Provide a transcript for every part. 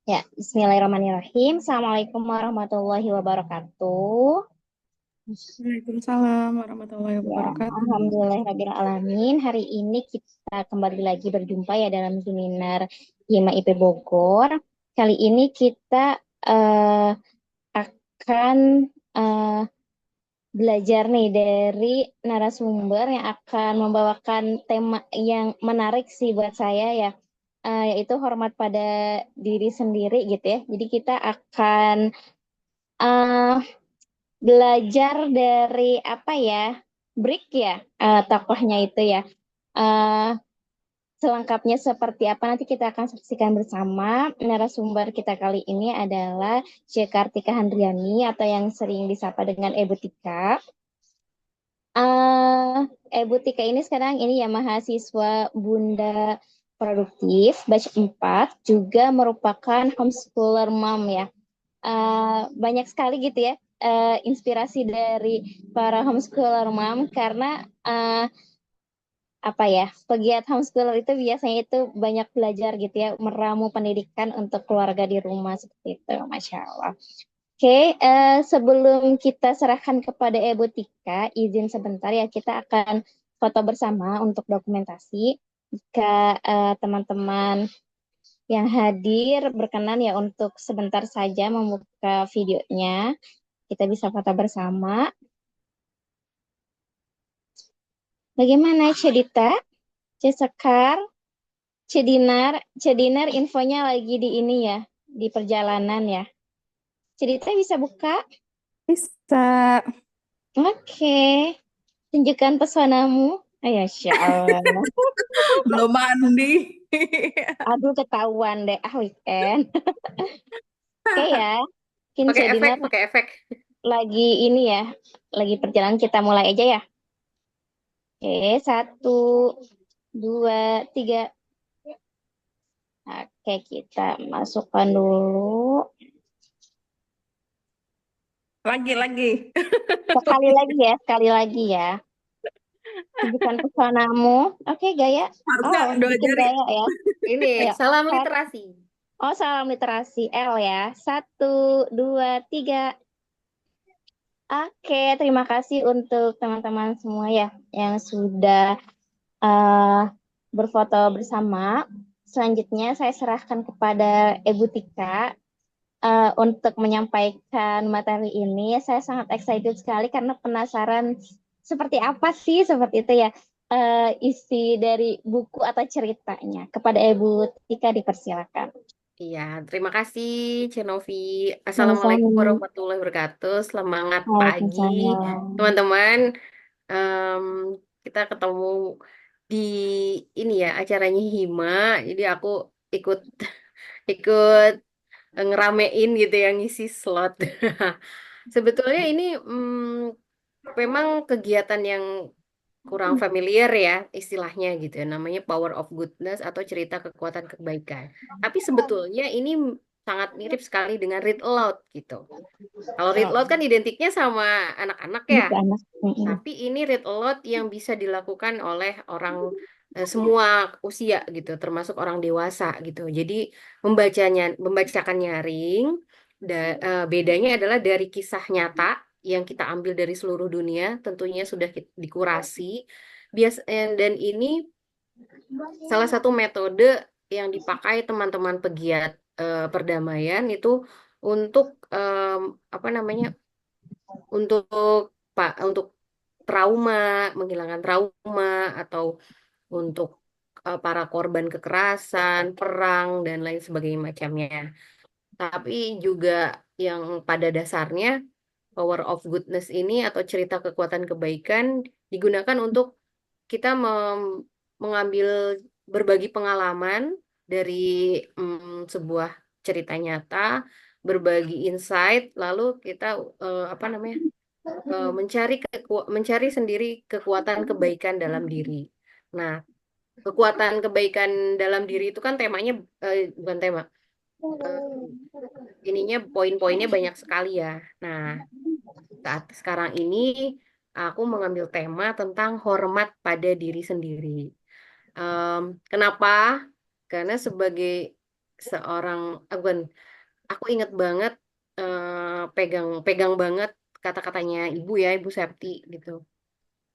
Ya, Bismillahirrahmanirrahim. Assalamualaikum warahmatullahi wabarakatuh. Waalaikumsalam warahmatullahi Ya, wabarakatuh. Alhamdulillahirrahmanirrahim. Hari ini kita kembali lagi berjumpa ya dalam seminar IMA IP Bogor. Kali ini kita akan eh, belajar nih dari narasumber yang akan membawakan tema yang menarik sih buat saya ya, yaitu hormat pada diri sendiri gitu ya. Jadi kita akan eh, belajar dari apa ya, Brick ya, tokohnya itu ya. Eh, Selengkapnya seperti apa nanti kita akan saksikan bersama. Narasumber kita kali ini adalah Syekh Kartika Handriani atau yang sering disapa dengan Ibu Tika. Ibu Tika ini sekarang ini ya mahasiswa Bunda Produktif batch 4, juga merupakan homeschooler mom ya. Banyak sekali gitu ya, inspirasi dari para homeschooler mom karena apa ya, pegiat homeschooler itu biasanya itu banyak belajar gitu ya, meramu pendidikan untuk keluarga di rumah seperti itu, Masya Allah. Oke, sebelum kita serahkan kepada Ibu Tika, izin sebentar ya, kita akan foto bersama untuk dokumentasi. Jika teman-teman yang hadir berkenan ya untuk sebentar saja membuka videonya, kita bisa foto bersama. Bagaimana Cedita, Cesekar, Cedinar infonya lagi di ini ya, di perjalanan ya. Cedita bisa buka? Bisa. Oke, tunjukkan pesonamu. Ayo, Masya Allah. Belum mandi. Aduh, ketahuan deh. Ah, weekend. Oke ya, mungkin Pakai efek, Cedinar pakai efek. lagi ini ya, lagi perjalanan, kita mulai aja ya. Oke, satu, dua, tiga. Oke, kita masukkan dulu. Lagi. Sekali lagi ya, sekali lagi ya. Tunjukkan pesonamu. Oke, gaya. Harusnya Oh, dua bikin jari. gaya ya. Ini Ayo. salam Sat- literasi. Oh, salam literasi. L ya. Satu, dua, tiga. Oke, terima kasih untuk teman-teman semua ya yang sudah eh, berfoto bersama. Selanjutnya saya serahkan kepada Ibu Tika untuk menyampaikan materi ini. Saya sangat excited sekali karena penasaran seperti apa sih seperti itu ya, isi dari buku atau ceritanya. Kepada Ibu Tika dipersilakan. Iya, terima kasih Cenovi. Sama-sama. Assalamualaikum warahmatullahi wabarakatuh. Semangat pagi, Waalaikumsalam. teman-teman. Em, kita ketemu di ini ya acaranya Hima. Jadi aku ikut ikut ngeramein gitu yang ngisi slot. Sebetulnya ini memang kegiatan yang kurang familiar ya istilahnya gitu ya, namanya Power of Goodness atau cerita kekuatan kebaikan. Tapi sebetulnya ini sangat mirip sekali dengan read aloud gitu. Kalau read aloud kan identiknya sama anak-anak ya, Buku anak. Mm-mm. tapi ini read aloud yang bisa dilakukan oleh orang semua usia gitu, termasuk orang dewasa gitu. Jadi membacakan nyaring, bedanya adalah dari kisah nyata yang kita ambil dari seluruh dunia, tentunya sudah dikurasi. Dan ini salah satu metode yang dipakai teman-teman pegiat perdamaian itu untuk apa namanya? Untuk untuk trauma, menghilangkan trauma atau untuk para korban kekerasan, perang dan lain sebagainya macamnya. Tapi juga yang pada dasarnya Power of Goodness ini atau cerita kekuatan kebaikan digunakan untuk kita mengambil berbagi pengalaman dari sebuah cerita nyata, berbagi insight, lalu kita apa namanya mencari sendiri kekuatan kebaikan dalam diri. Nah, kekuatan kebaikan dalam diri itu kan temanya bukan tema, eh, ininya poin-poinnya banyak sekali ya. Nah, saat sekarang ini aku mengambil tema tentang hormat pada diri sendiri. Kenapa? Karena sebagai seorang, bukan, aku ingat banget, pegang banget kata-katanya ibu ya, Ibu Septi gitu.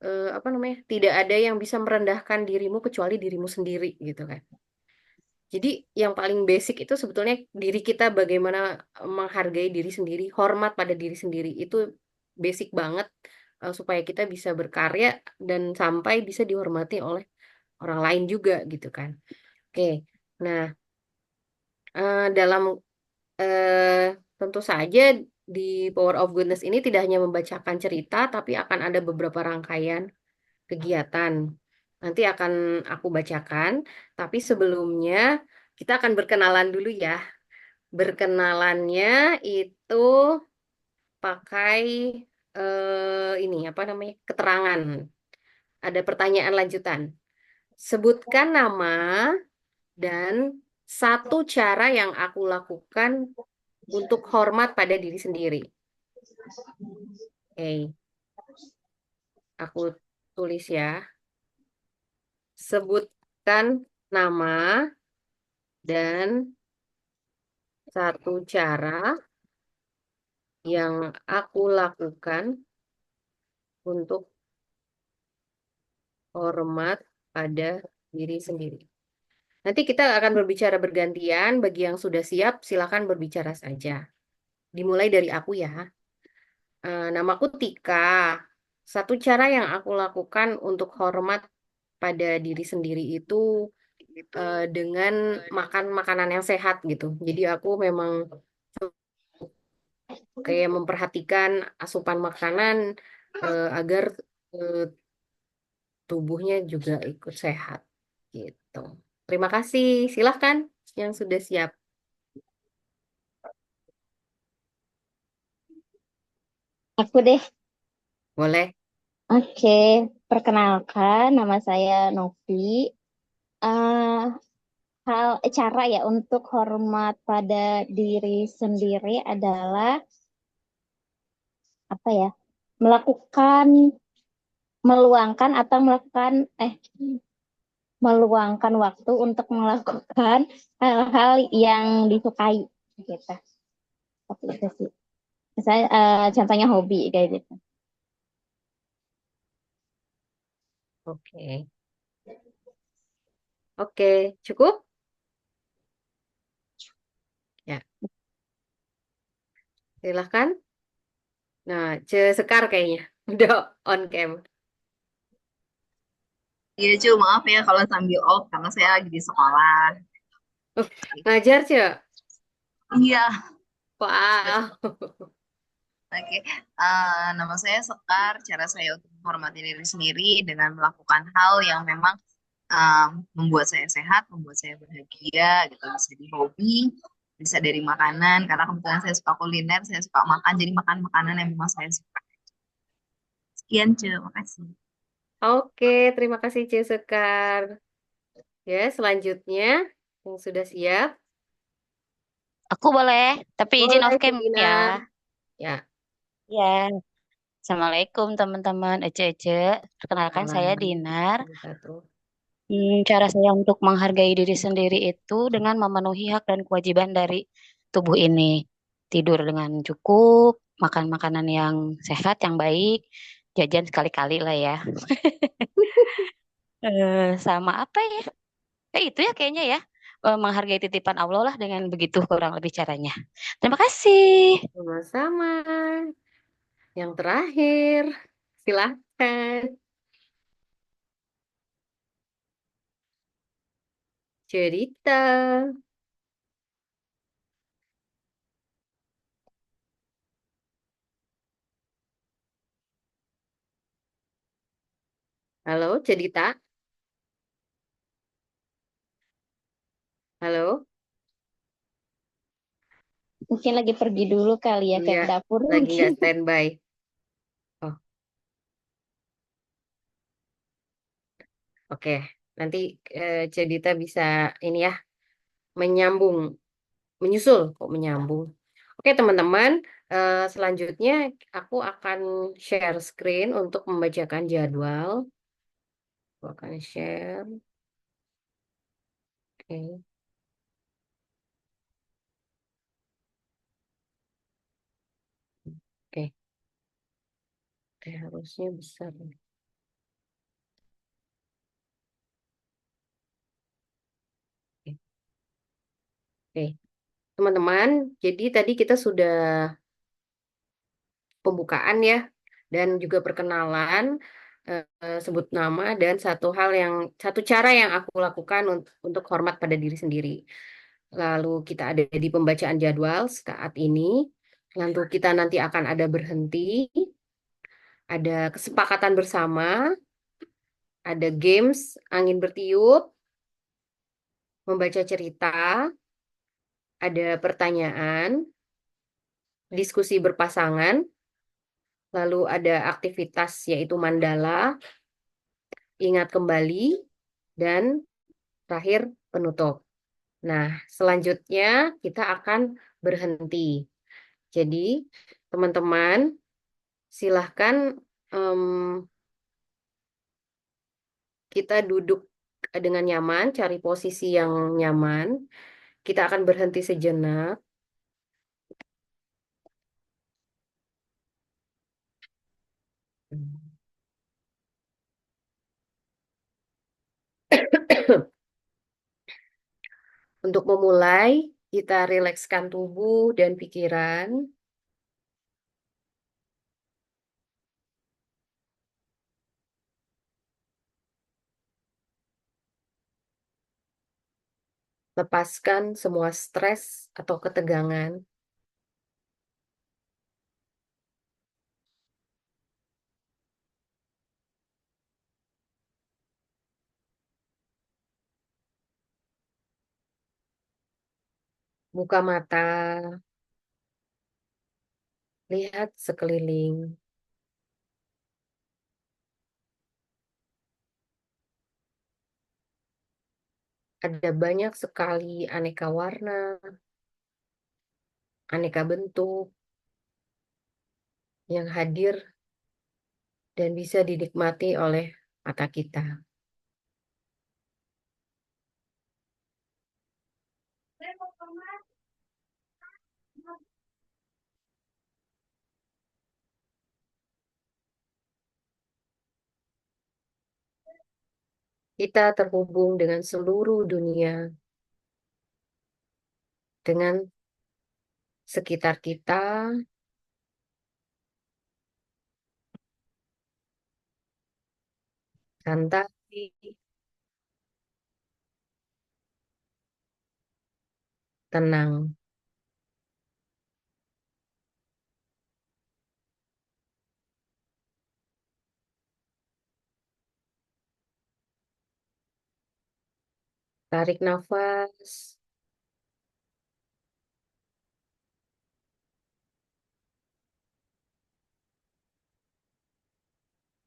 Apa namanya? Tidak ada yang bisa merendahkan dirimu kecuali dirimu sendiri gitu kan. Jadi yang paling basic itu sebetulnya diri kita bagaimana menghargai diri sendiri, hormat pada diri sendiri itu basic banget, supaya kita bisa berkarya dan sampai bisa dihormati oleh orang lain juga gitu kan. Oke, nah, dalam, eh, tentu saja di Power of Goodness ini tidak hanya membacakan cerita, tapi akan ada beberapa rangkaian kegiatan. Nanti akan aku bacakan, tapi sebelumnya kita akan berkenalan dulu ya. Berkenalannya itu pakai, ini apa namanya? Keterangan. Ada pertanyaan lanjutan. Sebutkan nama dan satu cara yang aku lakukan untuk hormat pada diri sendiri. Oke, aku tulis ya. Sebutkan nama dan satu cara yang aku lakukan untuk hormat pada diri sendiri. Nanti kita akan berbicara bergantian. Bagi yang sudah siap, silakan berbicara saja. Dimulai dari aku ya. Namaku Tika. Satu cara yang aku lakukan untuk hormat pada diri sendiri itu, dengan makan makanan yang sehat gitu. Jadi aku memang kayak memperhatikan asupan makanan, agar, eh, tubuhnya juga ikut sehat gitu. Terima kasih. Silahkan yang sudah siap. Aku deh. Boleh. Oke, perkenalkan nama saya Novi. Cara ya untuk hormat pada diri sendiri adalah apa ya? Melakukan, meluangkan atau melakukan meluangkan waktu untuk melakukan hal-hal yang disukai gitu. Seperti itu sih. Misalnya contohnya hobi kayak gitu. Oke. Oke, cukup? Ya, silahkan. Nah, Sekar kayaknya udah on cam. Iya, Cu, maaf ya kalau sambil off karena saya lagi di sekolah. Ngajar, Cek. Iya, Wow. oke. Nama saya Sekar. Cara saya untuk menghormati diri sendiri dengan melakukan hal yang memang membuat saya sehat, membuat saya bahagia, gitu. Bisa di hobi, bisa dari makanan. Karena kebetulan saya suka kuliner, saya suka makan. Jadi makan makanan yang memang saya suka. Sekian, Cu. Makasih. Oke, terima kasih Cek Sekar. Ya, selanjutnya yang sudah siap, Aku boleh, tapi izin boleh off Cek cam ya. Dinar. Ya, Ya, Assalamualaikum teman-teman Ece-Ece. Perkenalkan saya Dinar. Satu. Cara saya untuk menghargai diri sendiri itu dengan memenuhi hak dan kewajiban dari tubuh ini. Tidur dengan cukup, makan makanan yang sehat, yang baik, jajan sekali-kali lah ya. Sama apa ya? Itu ya kayaknya ya. Menghargai titipan Allah lah dengan begitu kurang lebih caranya. Terima kasih. Sama-sama. Yang terakhir, silahkan. Cerita. Halo, cerita. Halo. Mungkin lagi pergi dulu kali ya ke Iya, dapur lagi mungkin. nggak standby. Oh, oke. Nanti, Cedita bisa ini ya, menyambung, menyusul kok menyambung. Oke, teman-teman, selanjutnya aku akan share screen untuk membacakan jadwal. Aku akan share. Oke. Harusnya besar. Oke, teman-teman, jadi tadi kita sudah pembukaan ya, dan juga perkenalan, sebut nama, dan satu cara yang aku lakukan untuk hormat pada diri sendiri. Lalu kita ada di pembacaan jadwal saat ini, lalu kita nanti akan ada berhenti, ada kesepakatan bersama, ada games, angin bertiup, membaca cerita, ada pertanyaan, diskusi berpasangan, lalu ada aktivitas yaitu mandala, ingat kembali, dan terakhir penutup. Nah, selanjutnya kita akan berhenti. Jadi, teman-teman, silahkan em, kita duduk dengan nyaman, cari posisi yang nyaman. Kita akan berhenti sejenak. Untuk memulai, kita rilekskan tubuh dan pikiran. Lepaskan semua stres atau ketegangan. Buka mata, lihat sekeliling. Ada banyak sekali aneka warna, aneka bentuk yang hadir dan bisa dinikmati oleh mata kita. Kita terhubung dengan seluruh dunia, dengan sekitar kita, santai, tenang. Tarik nafas,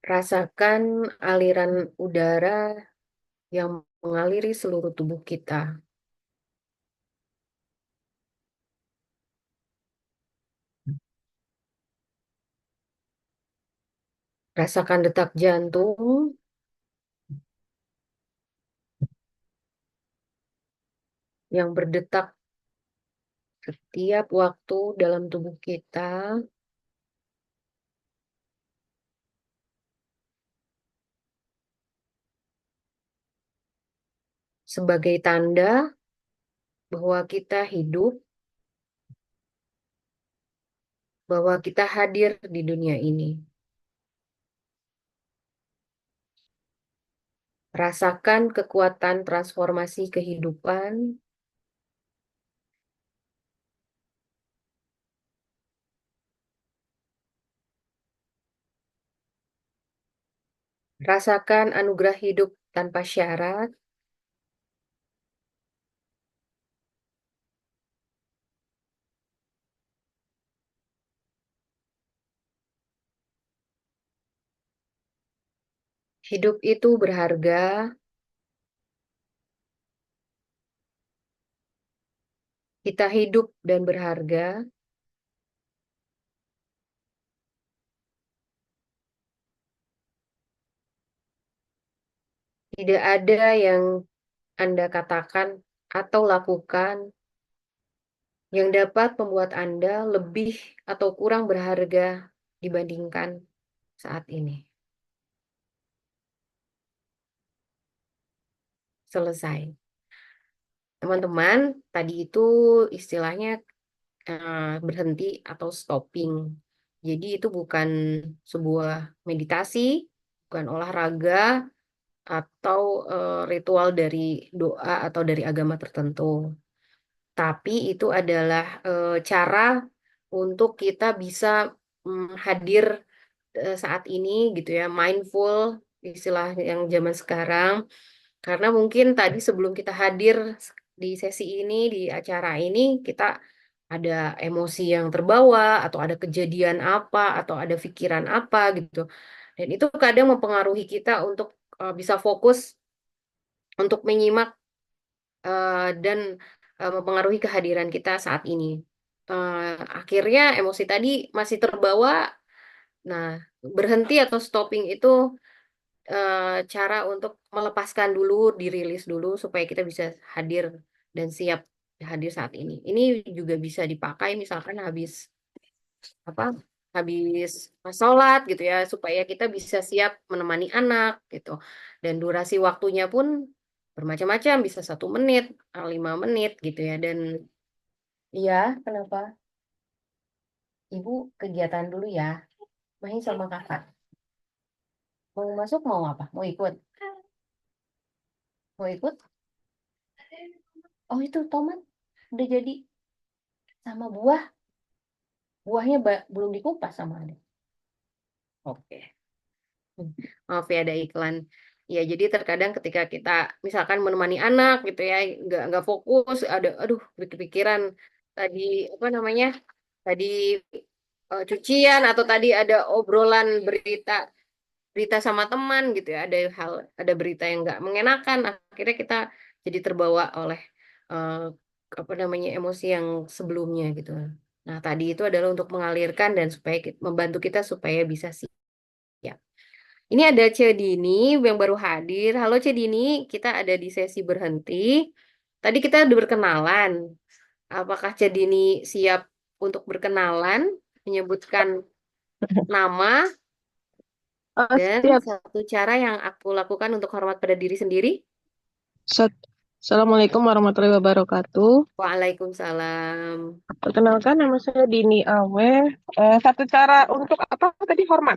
rasakan aliran udara yang mengaliri seluruh tubuh kita. Rasakan detak jantung yang berdetak setiap waktu dalam tubuh kita. Sebagai tanda bahwa kita hidup, bahwa kita hadir di dunia ini. Rasakan kekuatan transformasi kehidupan rasakan anugerah hidup tanpa syarat. Hidup itu berharga. Kita hidup dan berharga. Tidak ada yang Anda katakan atau lakukan yang dapat membuat Anda lebih atau kurang berharga dibandingkan saat ini. Selesai. Teman-teman, tadi itu istilahnya berhenti atau stopping. Jadi itu bukan sebuah meditasi, bukan olahraga, atau ritual dari doa atau dari agama tertentu. Tapi itu adalah cara untuk kita bisa hadir saat ini gitu ya, mindful istilah yang zaman sekarang. Karena mungkin tadi sebelum kita hadir di sesi ini, di acara ini, kita ada emosi yang terbawa, atau ada kejadian apa, atau ada pikiran apa gitu. Dan itu kadang mempengaruhi kita untuk bisa fokus untuk menyimak dan mempengaruhi kehadiran kita saat ini. Akhirnya emosi tadi masih terbawa. Nah, berhenti atau stopping itu cara untuk melepaskan dulu, dirilis dulu supaya kita bisa hadir dan siap hadir saat ini. Ini juga bisa dipakai misalkan apa? Habis sholat gitu ya, supaya kita bisa siap menemani anak gitu. Dan durasi waktunya pun bermacam-macam, bisa 1 menit, 5 menit gitu ya. Dan iya, kenapa? Ibu kegiatan dulu ya, main sama kakak. Mau masuk mau apa? Mau ikut? Mau ikut? Oh itu tomat udah jadi sama buah. Buahnya belum dikupas sama adik. Oke. Maaf ya ada iklan. Ya jadi terkadang ketika kita misalkan menemani anak gitu ya, nggak fokus, aduh pikiran tadi apa namanya? Tadi cucian atau tadi ada obrolan berita sama teman gitu ya, ada berita yang nggak mengenakan, akhirnya kita jadi terbawa oleh eh, apa namanya emosi yang sebelumnya gitu. Nah tadi itu adalah untuk mengalirkan dan supaya membantu kita supaya bisa siap. Ini ada Cedini yang baru hadir. Halo Cedini, kita ada di sesi berhenti. Tadi kita udah berkenalan. Apakah Cedini siap untuk berkenalan, menyebutkan nama dan Siap. satu cara yang aku lakukan untuk hormat pada diri sendiri? Assalamualaikum warahmatullahi wabarakatuh. Waalaikumsalam. Perkenalkan, nama saya Dini Awe. Satu cara untuk apa tadi? Hormat.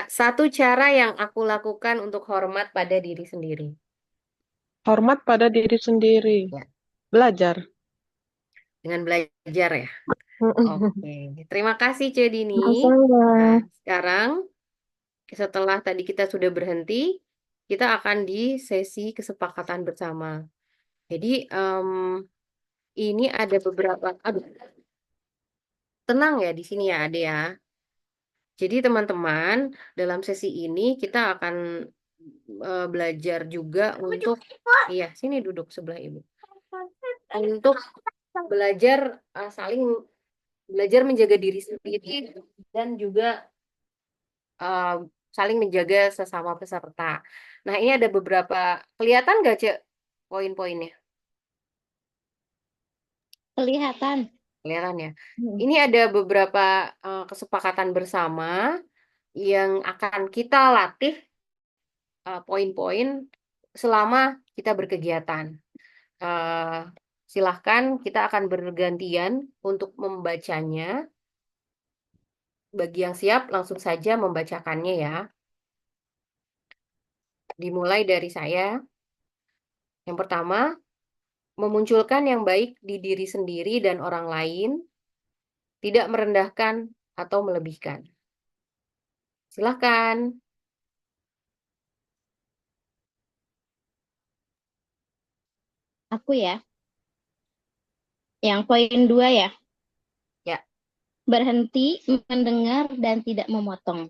Satu cara yang aku lakukan untuk hormat pada diri sendiri. Hormat pada diri sendiri. Ya. Belajar. Dengan belajar ya. Oke, terima kasih Cedini. Sama-sama. Nah, sekarang setelah tadi kita sudah berhenti, kita akan di sesi kesepakatan bersama. Jadi ini ada beberapa, aduh, tenang ya di sini ya Ade ya. Jadi teman-teman, dalam sesi ini kita akan belajar juga untuk, iya sini duduk sebelah ibu. Untuk belajar saling belajar menjaga diri sendiri dan juga saling menjaga sesama peserta. Nah, ini ada beberapa, kelihatan nggak, Cek, poin-poinnya? Kelihatan. Kelihatan ya. Ini ada beberapa kesepakatan bersama yang akan kita latih poin-poin selama kita berkegiatan. Silahkan kita akan bergantian untuk membacanya. Bagi yang siap, langsung saja membacakannya ya. Dimulai dari saya. Yang pertama, memunculkan yang baik di diri sendiri dan orang lain, tidak merendahkan atau melebihkan. Silahkan. Aku ya. Yang poin 2 ya. Ya. Berhenti mendengar dan tidak memotong.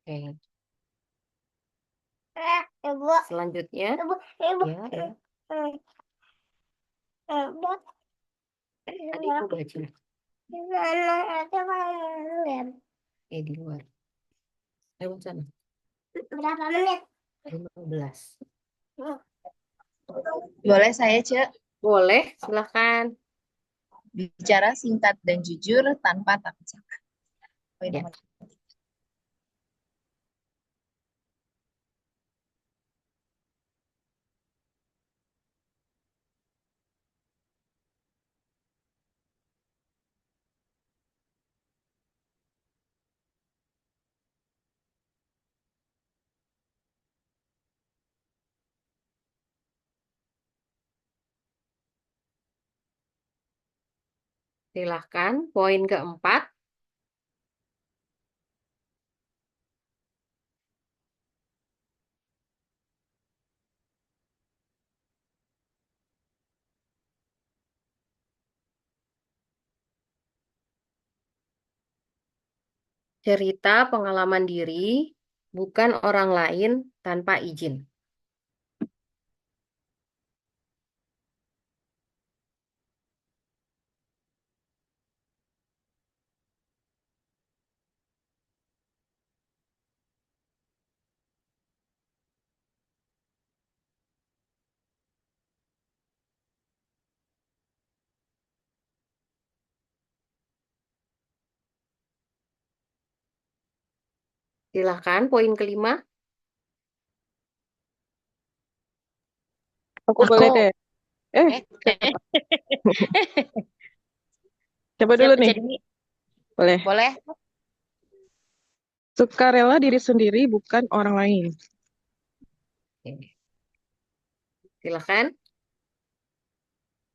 Oke. Selanjutnya, ya. Tadi aku baca. Di luar. Lewat sana. Berapa menit? 15. Boleh saya, Cek? Boleh, silahkan. Bicara singkat dan jujur tanpa takut salah. Poin Ya. nomor Silahkan. Poin keempat, cerita pengalaman diri, bukan orang lain tanpa izin. Silahkan. Poin kelima. Aku boleh Aku, deh. Eh, eh, siapa? Coba dulu siapa nih. jadi Boleh. boleh? Sukarela diri sendiri, bukan orang lain. Oke. Silahkan.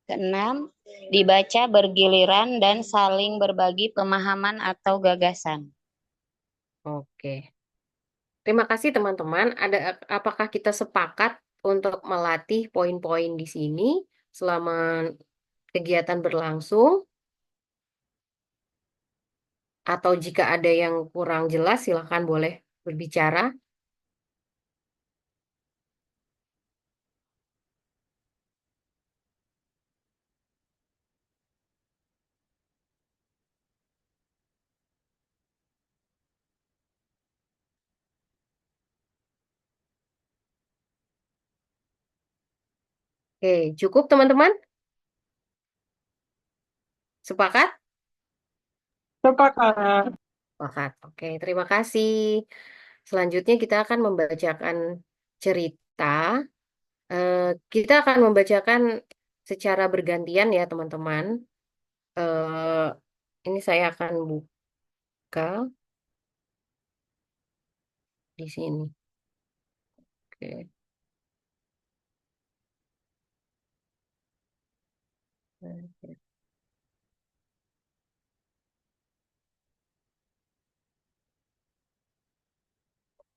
Keenam, dibaca bergiliran dan saling berbagi pemahaman atau gagasan. Oke. Terima kasih teman-teman. Apakah kita sepakat untuk melatih poin-poin di sini selama kegiatan berlangsung? Atau jika ada yang kurang jelas, silahkan boleh berbicara. Oke, cukup teman-teman? Sepakat? Sepakat. Sepakat. Oke, terima kasih. Selanjutnya kita akan membacakan cerita. Eh, kita akan membacakan secara bergantian ya teman-teman. Eh, ini saya akan buka di sini. Oke.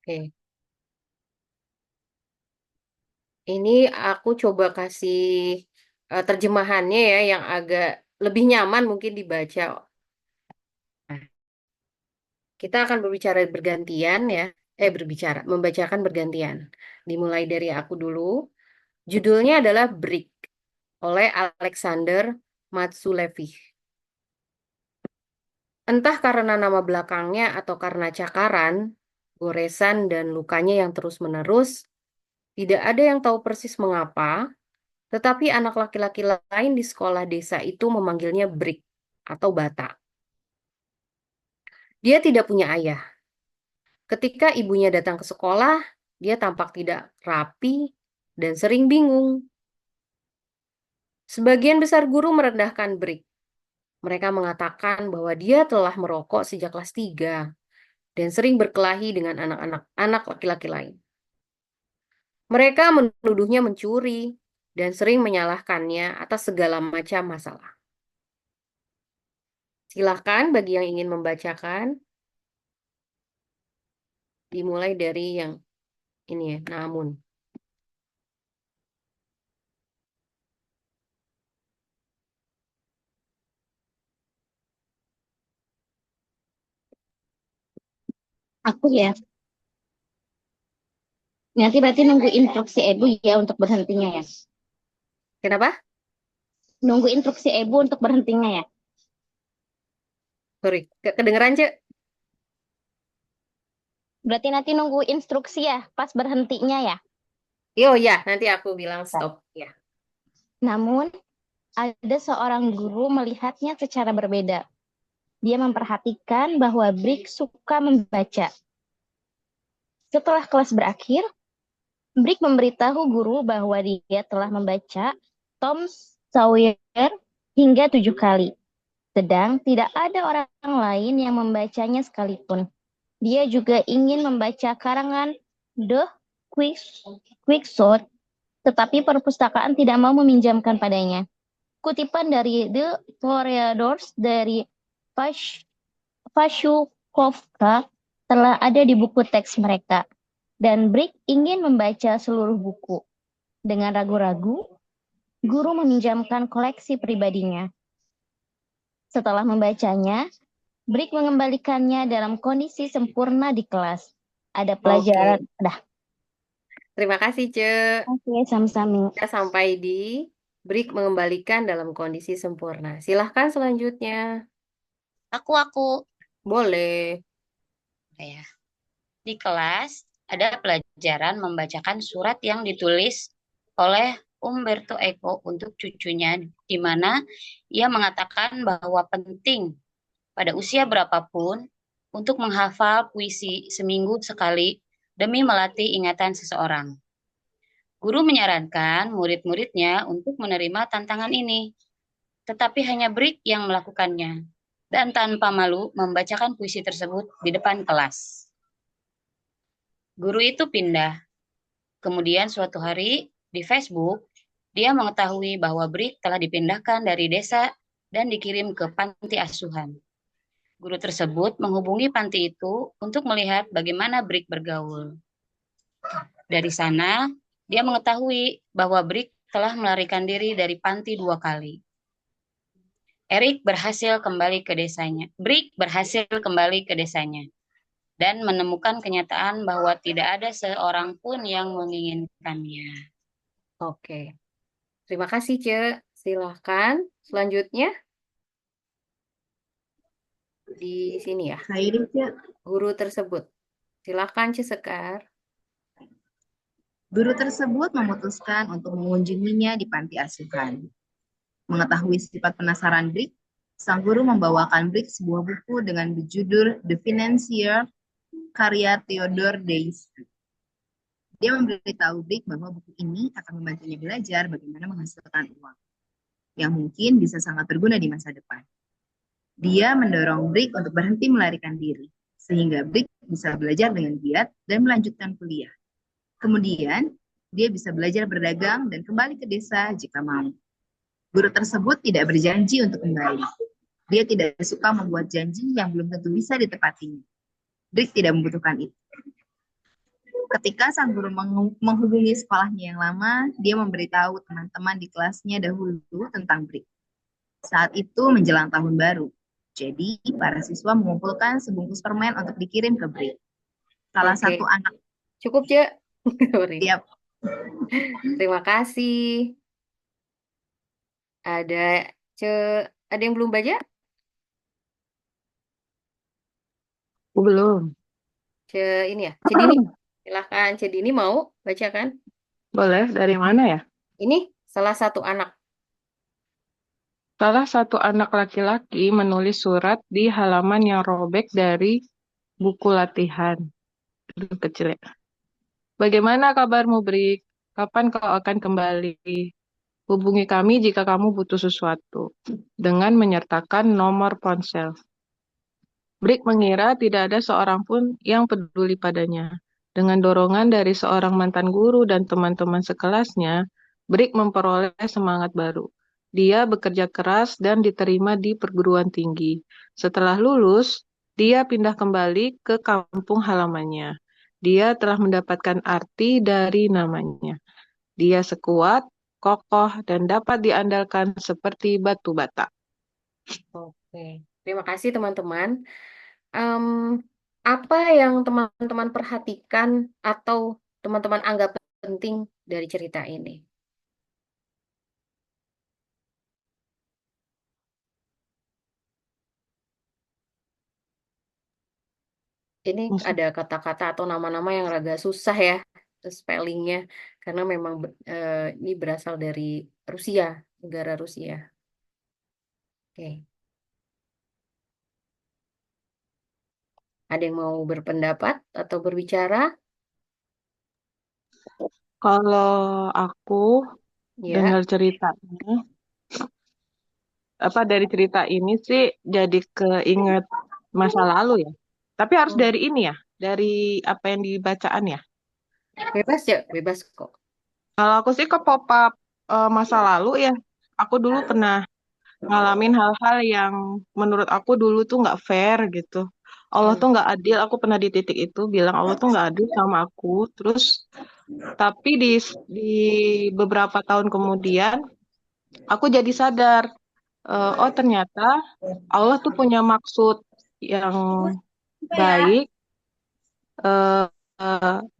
Oke. Ini aku coba kasih terjemahannya ya yang agak lebih nyaman mungkin dibaca. Nah, kita akan berbicara bergantian ya. Membacakan bergantian. Dimulai dari aku dulu. Judulnya adalah Brick oleh Alexander Matsulevich. Entah karena nama belakangnya atau karena cakaran, goresan, dan lukanya yang terus-menerus, tidak ada yang tahu persis mengapa, tetapi anak laki-laki lain di sekolah desa itu memanggilnya Brick atau Bata. Dia tidak punya ayah. Ketika ibunya datang ke sekolah, dia tampak tidak rapi dan sering bingung. Sebagian besar guru merendahkan Brick. Mereka mengatakan bahwa dia telah merokok sejak kelas 3 dan sering berkelahi dengan anak laki-laki lain. Mereka menuduhnya mencuri dan sering menyalahkannya atas segala macam masalah. Silahkan bagi yang ingin membacakan, dimulai dari yang ini ya, namun. Aku ya. Nanti berarti nunggu instruksi Ibu ya untuk berhentinya ya. Kenapa? Nunggu instruksi Ibu untuk berhentinya ya. Sorry, kedengeran, Cek? Berarti nanti nunggu instruksi ya pas berhentinya ya. Oh ya, nanti aku bilang stop. Ya. Namun ada seorang guru melihatnya secara berbeda. Dia memperhatikan bahwa Brick suka membaca. Setelah kelas berakhir, Brick memberitahu guru bahwa dia telah membaca Tom Sawyer hingga 7 kali. Sedang tidak ada orang lain yang membacanya sekalipun. Dia juga ingin membaca karangan The Quixote, tetapi perpustakaan tidak mau meminjamkan padanya. Kutipan dari The Toreadors dari Vashukovka telah ada di buku teks mereka, dan Brick ingin membaca seluruh buku. Dengan ragu-ragu, guru meminjamkan koleksi pribadinya. Setelah membacanya, Brick mengembalikannya dalam kondisi sempurna di kelas. Ada pelajaran. Dah, Terima kasih, Ce. oke, sama-sama. Kita sampai di Brick mengembalikan dalam kondisi sempurna. Silahkan selanjutnya. Aku. Boleh. Ya. Di kelas ada pelajaran membacakan surat yang ditulis oleh Umberto Eco untuk cucunya, di mana ia mengatakan bahwa penting pada usia berapapun untuk menghafal puisi seminggu sekali demi melatih ingatan seseorang. Guru menyarankan murid-muridnya untuk menerima tantangan ini, tetapi hanya Brick yang melakukannya, dan tanpa malu membacakan puisi tersebut di depan kelas. Guru itu pindah. Kemudian suatu hari di Facebook, dia mengetahui bahwa Brick telah dipindahkan dari desa dan dikirim ke panti asuhan. Guru tersebut menghubungi panti itu untuk melihat bagaimana Brick bergaul. Dari sana, dia mengetahui bahwa Brick telah melarikan diri dari panti 2 kali. Brick berhasil kembali ke desanya dan menemukan kenyataan bahwa tidak ada seorang pun yang menginginkannya. Oke. Terima kasih, Ce. Silahkan selanjutnya. Di sini ya, Saya ini, Ce. guru tersebut. Silahkan, Ce Sekar. Guru tersebut memutuskan untuk mengunjunginya di panti asuhan. Mengetahui sifat penasaran Brick, sang guru membawakan Brick sebuah buku dengan berjudul The Financier, karya Theodore Dreiser. Dia memberitahu Brick bahwa buku ini akan membantunya belajar bagaimana menghasilkan uang, yang mungkin bisa sangat berguna di masa depan. Dia mendorong Brick untuk berhenti melarikan diri, sehingga Brick bisa belajar dengan giat dan melanjutkan kuliah. Kemudian, dia bisa belajar berdagang dan kembali ke desa jika mau. Guru tersebut tidak berjanji untuk kembali. Dia tidak suka membuat janji yang belum tentu bisa ditepatinya. Brick tidak membutuhkan itu. Ketika sang guru menghubungi sekolahnya yang lama, dia memberitahu teman-teman di kelasnya dahulu tentang Brick. Saat itu menjelang tahun baru. Jadi, para siswa mengumpulkan sebungkus permen untuk dikirim ke Brick. Salah Oke. satu anak. Cukup, Ce. Sorry. Siap. Terima kasih. Ada yang belum baca? Belum. Ini ya, Dini. Silahkan, Dini mau bacakan? Boleh, dari mana ya? Ini salah satu anak. Salah satu anak laki-laki menulis surat di halaman yang robek dari buku latihan. Aduh, kecil ya. Bagaimana kabarmu, Brick? Kapan kau akan kembali? Hubungi kami jika kamu butuh sesuatu. Dengan menyertakan nomor ponsel. Brick mengira tidak ada seorang pun yang peduli padanya. Dengan dorongan dari seorang mantan guru dan teman-teman sekelasnya, Brick memperoleh semangat baru. Dia bekerja keras dan diterima di perguruan tinggi. Setelah lulus, dia pindah kembali ke kampung halamannya. Dia telah mendapatkan arti dari namanya. Dia sekuat, kokoh, dan dapat diandalkan seperti batu bata. Oke. Terima kasih, teman-teman. Apa yang teman-teman perhatikan atau teman-teman anggap penting dari cerita ini? Ini ada kata-kata atau nama-nama yang agak susah ya spellingnya, karena memang ini berasal dari Rusia, negara Rusia. Oke. Ada yang mau berpendapat atau berbicara? Kalau aku Ya. dengar ceritanya, dari cerita ini sih jadi keinget masa lalu ya. Tapi harus Hmm. dari ini ya, dari apa yang dibacaan ya. Bebas ya, bebas kok. Kalau aku sih ke pop up masa lalu ya. Aku dulu pernah ngalamin hal-hal yang menurut aku dulu tuh nggak fair gitu. Allah Hmm. tuh nggak adil. Aku pernah di titik itu bilang Allah tuh nggak adil sama aku. Terus tapi di beberapa tahun kemudian aku jadi sadar, oh ternyata Allah tuh punya maksud yang baik eh,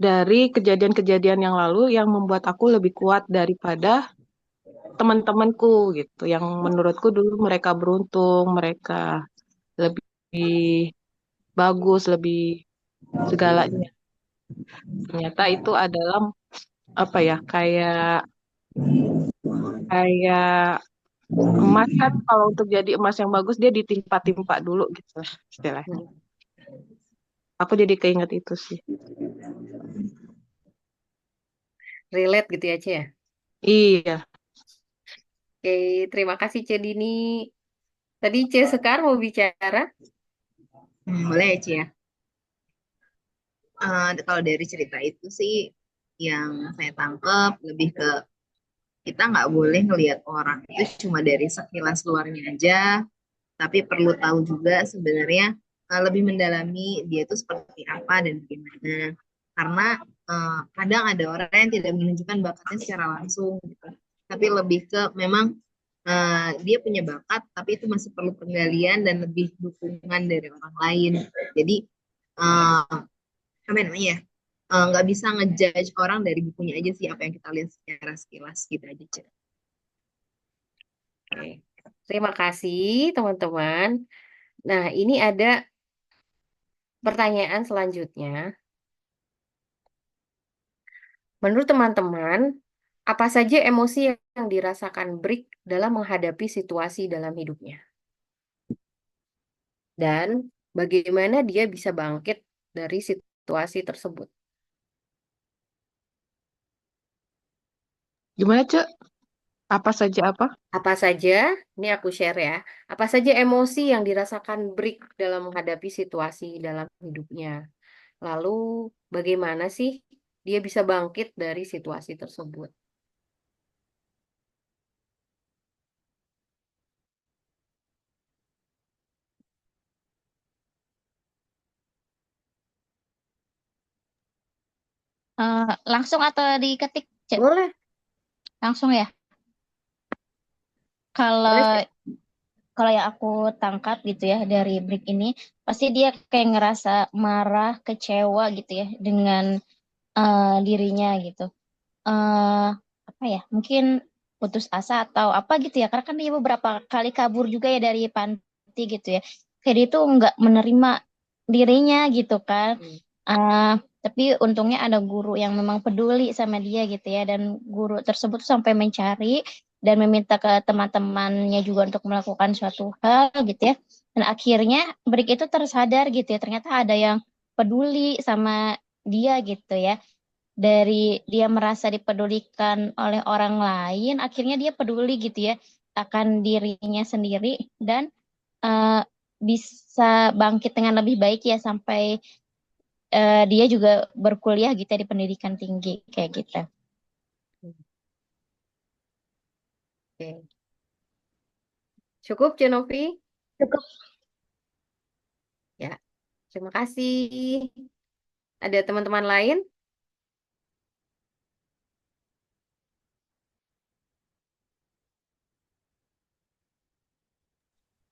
dari kejadian-kejadian yang lalu yang membuat aku lebih kuat daripada teman-temanku gitu. Yang menurutku dulu mereka beruntung, mereka lebih bagus, lebih segalanya. Ternyata itu adalah apa ya, kayak kayak emas kan, kalau untuk jadi emas yang bagus dia ditimpa-timpa dulu gitu lah istilahnya. Hmm. Aku jadi keinget itu sih. Relate gitu ya, Ce ya. Iya, Oke, terima kasih Ce Dini. Tadi Ce Sekar mau bicara. Boleh ya, Ci ya. Kalau dari cerita itu sih yang saya tangkap lebih ke kita nggak boleh ngelihat orang itu cuma dari sekilas luarnya aja, tapi perlu tahu juga sebenarnya lebih mendalami dia itu seperti apa dan bagaimana. Karena kadang ada orang yang tidak menunjukkan bakatnya secara langsung gitu. Tapi lebih ke memang dia punya bakat, tapi itu masih perlu penggalian dan lebih dukungan dari orang lain. Jadi eh, apa namanya ya? Nggak bisa ngejudge orang dari bukunya aja sih apa yang kita lihat secara sekilas gitu aja. Cek. Oke. Terima kasih, teman-teman. Nah, ini ada pertanyaan selanjutnya. Menurut teman-teman, apa saja emosi yang dirasakan Brick dalam menghadapi situasi dalam hidupnya? Dan bagaimana dia bisa bangkit dari situasi tersebut? gimana Cek? Apa saja apa? Apa saja, ini aku share ya, apa saja emosi yang dirasakan Brick dalam menghadapi situasi dalam hidupnya? Lalu bagaimana sih dia bisa bangkit dari situasi tersebut? Langsung atau diketik, Cek? Boleh, Langsung ya. boleh Kalau sih. kalau yang aku tangkap gitu ya dari break ini, pasti dia kayak ngerasa marah, kecewa gitu ya dengan dirinya gitu. eh Apa ya? Mungkin putus asa atau apa gitu ya. Karena kan dia beberapa kali kabur juga ya dari panti gitu ya. Kayak dia tuh nggak menerima dirinya gitu kan. Hmm. Ah, tapi untungnya ada guru yang memang peduli sama dia gitu ya. Dan guru tersebut sampai mencari dan meminta ke teman-temannya juga untuk melakukan suatu hal gitu ya. Dan akhirnya Brik itu tersadar gitu ya. Ternyata ada yang peduli sama dia gitu ya. Dari dia merasa dipedulikan oleh orang lain, akhirnya dia peduli gitu ya akan dirinya sendiri dan eh, bisa bangkit dengan lebih baik ya sampai dia juga berkuliah gitu ya di pendidikan tinggi kayak gitu. Oke. Cukup, Genovi? Cukup. Ya, terima kasih. Ada teman-teman lain?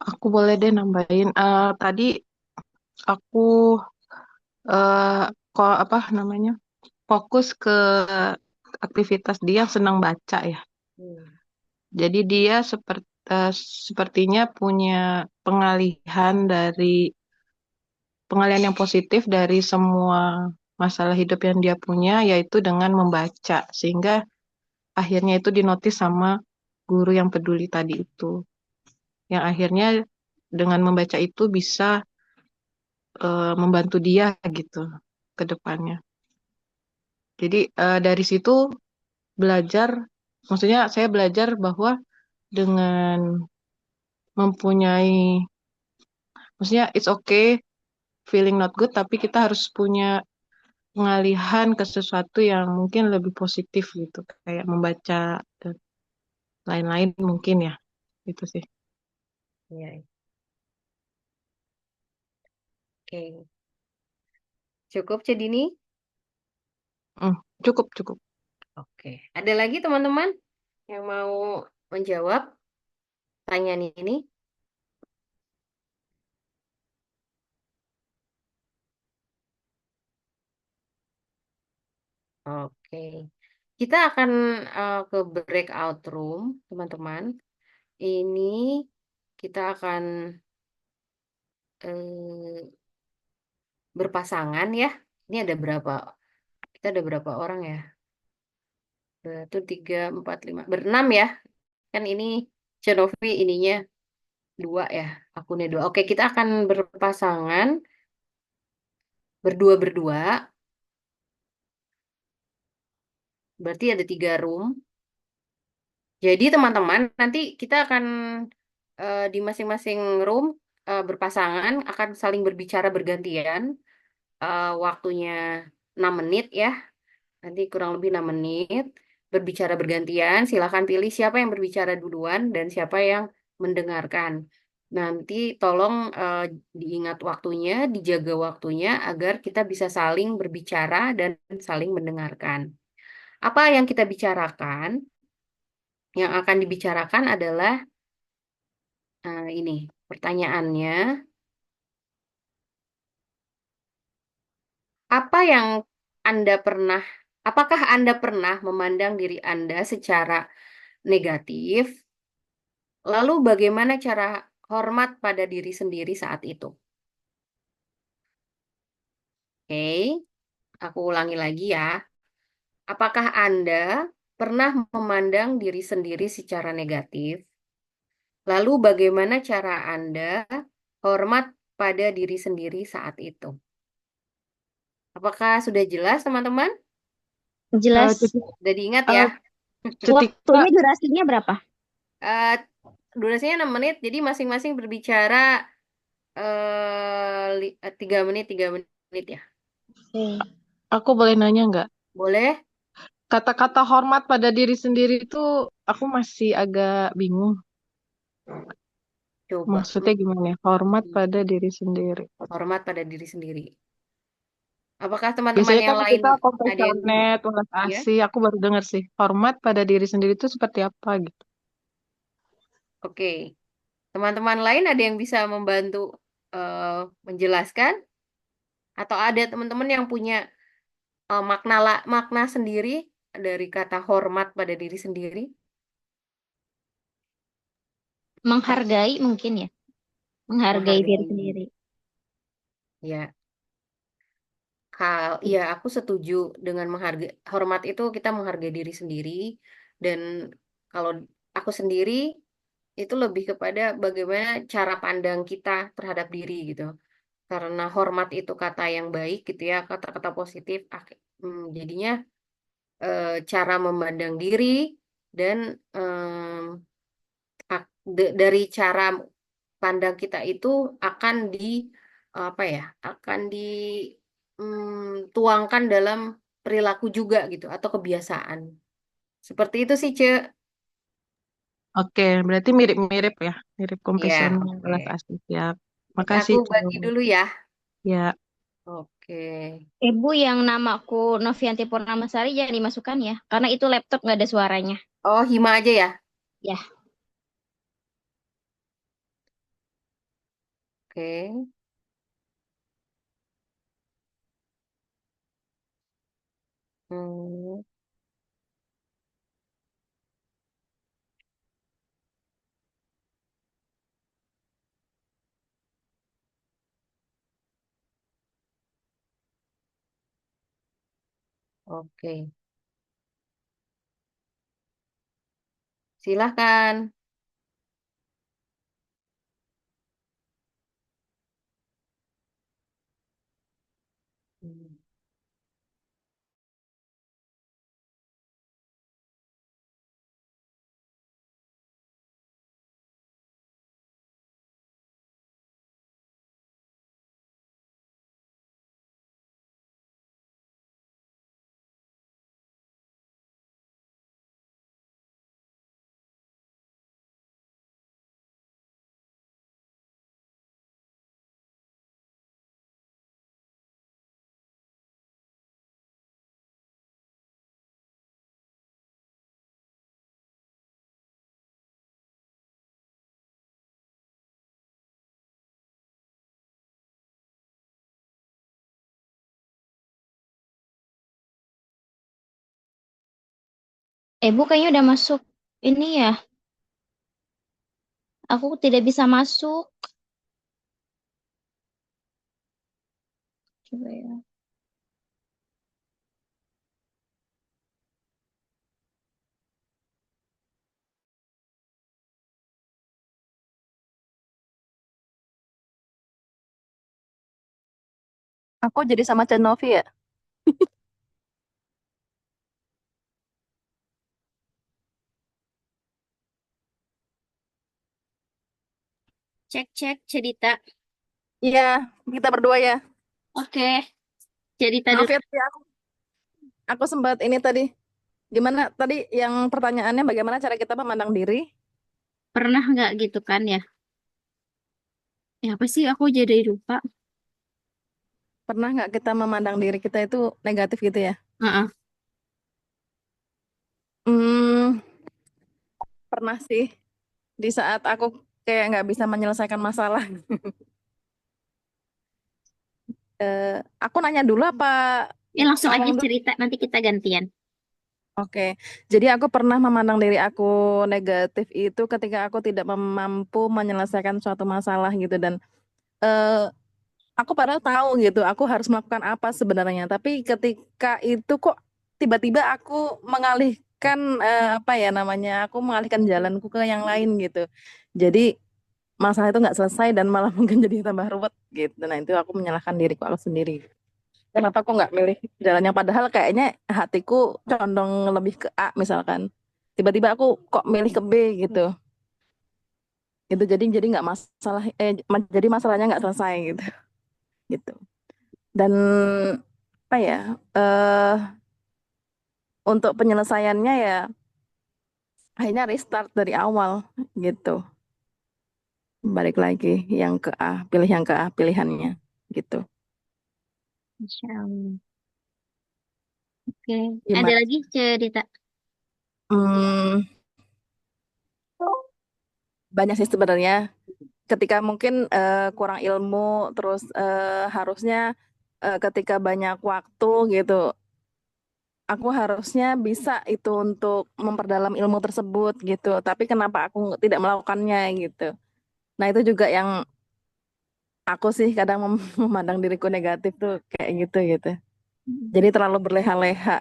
Aku boleh deh nambahin. Tadi aku eh kok apa namanya? Fokus ke aktivitas dia yang senang baca ya. Hmm. Jadi dia sepertinya punya pengalihan pengalihan yang positif dari semua masalah hidup yang dia punya, yaitu dengan membaca, sehingga akhirnya itu dinotis sama guru yang peduli tadi itu, yang akhirnya dengan membaca itu bisa membantu dia gitu ke depannya. Jadi dari situ belajar, maksudnya saya belajar bahwa dengan mempunyai, maksudnya it's okay feeling not good, tapi kita harus punya pengalihan ke sesuatu yang mungkin lebih positif gitu, kayak membaca dan lain-lain mungkin ya, itu sih. Ya, oke. Cukup, Cedini? Hmm, cukup cukup. Oke. Ada lagi teman-teman yang mau menjawab pertanyaan ini? Oke. Kita akan ke breakout room, teman-teman. Ini kita akan eh, berpasangan ya. Ini ada berapa? Kita ada berapa orang ya? Itu 3, 4, 5. Berenam ya. Kan ini Cenovi ininya 2 ya. Akunnya 2. Oke, kita akan berpasangan. Berdua-berdua. Berarti ada 3 room. Jadi teman-teman, nanti kita akan di masing-masing room berpasangan akan saling berbicara bergantian. Waktunya 6 menit ya. Nanti kurang lebih 6 menit. Berbicara bergantian, silakan pilih siapa yang berbicara duluan dan siapa yang mendengarkan. Nanti tolong diingat waktunya, dijaga waktunya agar kita bisa saling berbicara dan saling mendengarkan. Apa yang kita bicarakan? Yang akan dibicarakan adalah ini pertanyaannya, apa yang Anda pernah, apakah Anda pernah memandang diri Anda secara negatif? Lalu bagaimana cara hormat pada diri sendiri saat itu? Oke, aku ulangi lagi ya. Apakah Anda pernah memandang diri sendiri secara negatif? Lalu bagaimana cara Anda hormat pada diri sendiri saat itu? Apakah sudah jelas, teman-teman? Jelas. Cetik- Sudah diingat ya? eh, Cetika, Waktunya durasinya berapa? Eh, Durasinya 6 menit, jadi masing-masing berbicara 3 menit, 3 menit ya. Oke. aku boleh nanya nggak? Boleh? Kata-kata hormat pada diri sendiri itu aku masih agak bingung. Coba. Maksudnya gimana ya? Hormat pada diri sendiri. Hormat pada diri sendiri. Apakah teman-teman Biasanya yang kan lain kita ada yang compassionate, welas ya? asih. Aku baru dengar sih. Hormat pada diri sendiri itu seperti apa gitu. Oke. Teman-teman lain ada yang bisa membantu eh, menjelaskan? Atau ada teman-teman yang punya makna sendiri dari kata hormat pada diri sendiri? Menghargai mungkin ya. Menghargai diri Menghargai. sendiri. Ya, ya aku setuju dengan menghargai. Hormat itu kita menghargai diri sendiri dan kalau aku sendiri itu lebih kepada bagaimana cara pandang kita terhadap diri gitu. Karena hormat itu kata yang baik gitu ya, kata-kata positif. Jadinya cara memandang diri dan dari cara pandang kita itu akan apa ya, akan dituangkan dalam perilaku juga gitu atau kebiasaan. Seperti itu sih, Ce. Oke, berarti mirip-mirip ya. Mirip Ya, compassionate, welas oke. asih. Siap. Nanti aku Makasih, bagi Cuk. dulu ya. Ya. Oke. Ibu yang namaku Novianti Purnamasari jangan dimasukkan ya. Karena itu laptop nggak ada suaranya. Oh, Hima aja ya. Ya. Oke. Hmm, oke. Silahkan. Bu kayaknya udah masuk ini ya. Aku tidak bisa masuk. Coba ya. Aku jadi sama Cenovi ya. Cek cerita. Iya, kita berdua ya. Oke, cerita Maaf dulu. ya, tadi aku sempat ini tadi. Gimana tadi yang pertanyaannya bagaimana cara kita memandang diri? Pernah nggak gitu kan ya? Ya apa sih aku jadi lupa. Pernah nggak kita memandang diri kita itu negatif gitu ya? Heeh. Hmm, pernah sih. Di saat aku kayak nggak bisa menyelesaikan masalah. Aku nanya dulu apa Ya langsung aja ngomong dulu? cerita, nanti kita gantian. Oke, jadi aku pernah memandang diri aku negatif itu ketika aku tidak mampu menyelesaikan suatu masalah gitu dan eh, aku padahal tahu gitu aku harus melakukan apa sebenarnya, tapi ketika itu kok tiba-tiba aku mengalihkan apa ya namanya, aku mengalihkan jalanku ke yang lain gitu. Jadi masalah itu nggak selesai dan malah mungkin jadi tambah ruwet gitu. Nah itu aku menyalahkan diriku aku sendiri. Kenapa aku nggak milih jalannya padahal kayaknya hatiku condong lebih ke A misalkan. Tiba-tiba aku kok milih ke B gitu. Itu jadi nggak masalah jadi masalahnya nggak selesai gitu. Gitu. Dan apa ya? Untuk penyelesaiannya ya akhirnya restart dari awal gitu. Balik lagi yang ke A, pilih yang ke A pilihannya gitu. Insya Allah. Oke, ada Gimana? lagi cerita? Hmm, banyak sih sebenarnya. Ketika mungkin kurang ilmu, terus harusnya ketika banyak waktu gitu, aku harusnya bisa itu untuk memperdalam ilmu tersebut gitu. Tapi kenapa aku tidak melakukannya gitu. Nah itu juga yang aku sih kadang memandang diriku negatif tuh kayak gitu gitu. Jadi terlalu berleha-leha.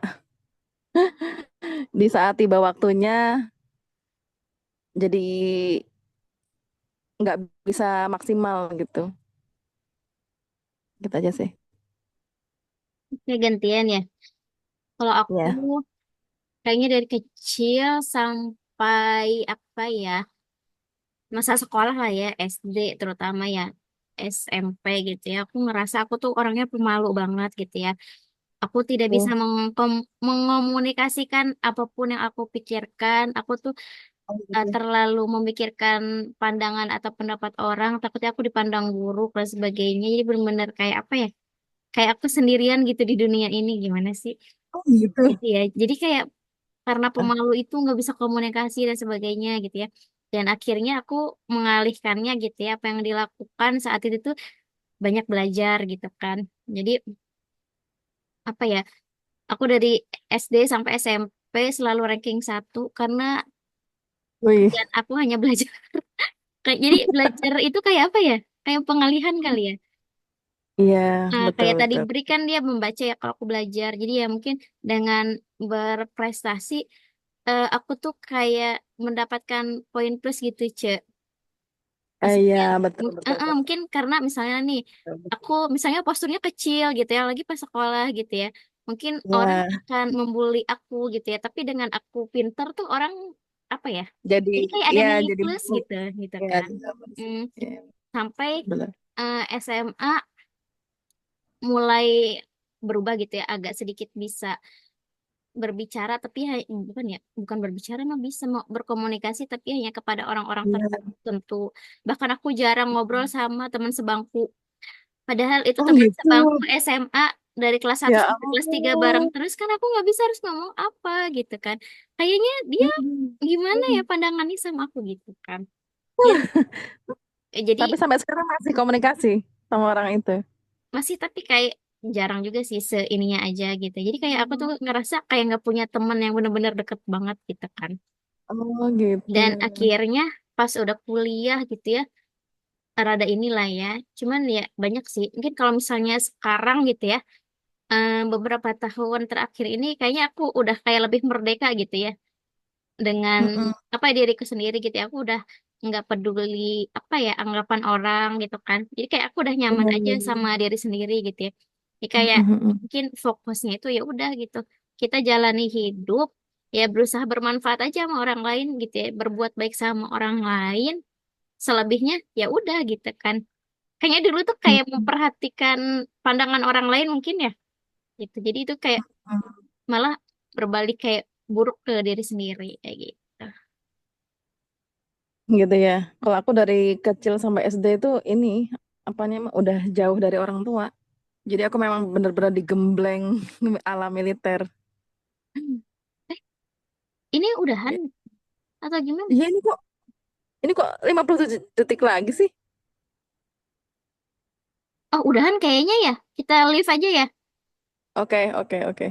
Di saat tiba waktunya, jadi nggak bisa maksimal gitu. Gitu aja sih. Oke, gantian ya. Kalau aku Ya. kayaknya dari kecil sampai apa ya, masa sekolah lah ya, SD terutama ya, SMP gitu ya. Aku ngerasa aku tuh orangnya pemalu banget gitu ya. Aku tidak bisa Oh, mengomunikasikan apapun yang aku pikirkan. Aku tuh oh gitu. terlalu memikirkan pandangan atau pendapat orang, takutnya aku dipandang buruk dan sebagainya. Jadi benar-benar kayak apa ya? Kayak aku sendirian gitu di dunia ini, gimana sih? Oh gitu. Gitu ya. Jadi kayak karena pemalu itu nggak bisa komunikasi dan sebagainya gitu ya. Dan akhirnya aku mengalihkannya gitu ya. Apa yang dilakukan saat itu tuh banyak belajar gitu kan. Jadi apa ya? Aku dari SD sampai SMP selalu ranking satu karena Wih, dan aku hanya belajar. Jadi belajar itu kayak apa ya? Kayak pengalihan kali ya. iya betul Kayak tadi betul. berikan dia membaca ya kalau aku belajar. Jadi ya mungkin dengan berprestasi aku tuh kayak mendapatkan poin plus gitu, Ce. Iya Maksudnya betul betul betul. mungkin karena misalnya nih Betul, aku betul. misalnya posturnya kecil gitu ya, lagi pas sekolah gitu ya. Mungkin orang Iya, akan membuli aku gitu ya, tapi dengan aku pinter tuh orang apa ya? jadi Jadi kayak ada ya nilai jadi plus buku. gitu gitu Ya, kan. juga betul. Hmm, Iya, sampai benar. SMA mulai berubah gitu ya, agak sedikit bisa berbicara tapi bukan berbicara mah bisa mau berkomunikasi tapi hanya kepada orang-orang Iya. tertentu. Bahkan aku jarang ngobrol sama teman sebangku. Padahal itu Oh teman gitu. sebangku SMA dari kelas satu Ya sampai kelas 3 bareng ampun. terus kan aku nggak bisa harus ngomong apa gitu kan. Kayaknya dia Hmm. gimana ya pandangannya sama aku gitu kan. Ya, jadi Tapi sampai sekarang masih komunikasi sama orang itu. masih tapi kayak jarang juga sih seininya aja gitu. Jadi kayak aku tuh ngerasa kayak nggak punya temen yang bener-bener deket banget gitu kan. Oh gitu. Dan akhirnya pas udah kuliah gitu ya, rada inilah ya. Cuman ya banyak sih. Mungkin kalau misalnya sekarang gitu ya, beberapa tahun terakhir ini kayaknya aku udah kayak lebih merdeka gitu ya. Dengan Mm-mm. apa diriku sendiri gitu ya. Aku udah nggak peduli apa ya anggapan orang gitu kan. Jadi kayak aku udah nyaman Iya, aja iya, sama iya. diri sendiri gitu ya. Jadi kayak Mm-mm, mm-mm. mungkin fokusnya itu ya udah gitu. Kita jalani hidup ya berusaha bermanfaat aja sama orang lain gitu ya. Berbuat baik sama orang lain. Selebihnya ya udah gitu kan. Kayaknya dulu tuh kayak memperhatikan pandangan orang lain mungkin ya gitu. Jadi itu kayak Mm-mm. malah berbalik kayak buruk ke diri sendiri kayak gitu. Gitu ya. Kalau aku dari kecil sampai SD itu ini apanya udah jauh dari orang tua. Jadi aku memang benar-benar digembleng ala militer. Eh, ini udahan Ya, atau gimana? iya ini kok 57 detik lagi sih? Oh, udahan kayaknya ya. Kita leave aja ya. Oke, oke, oke.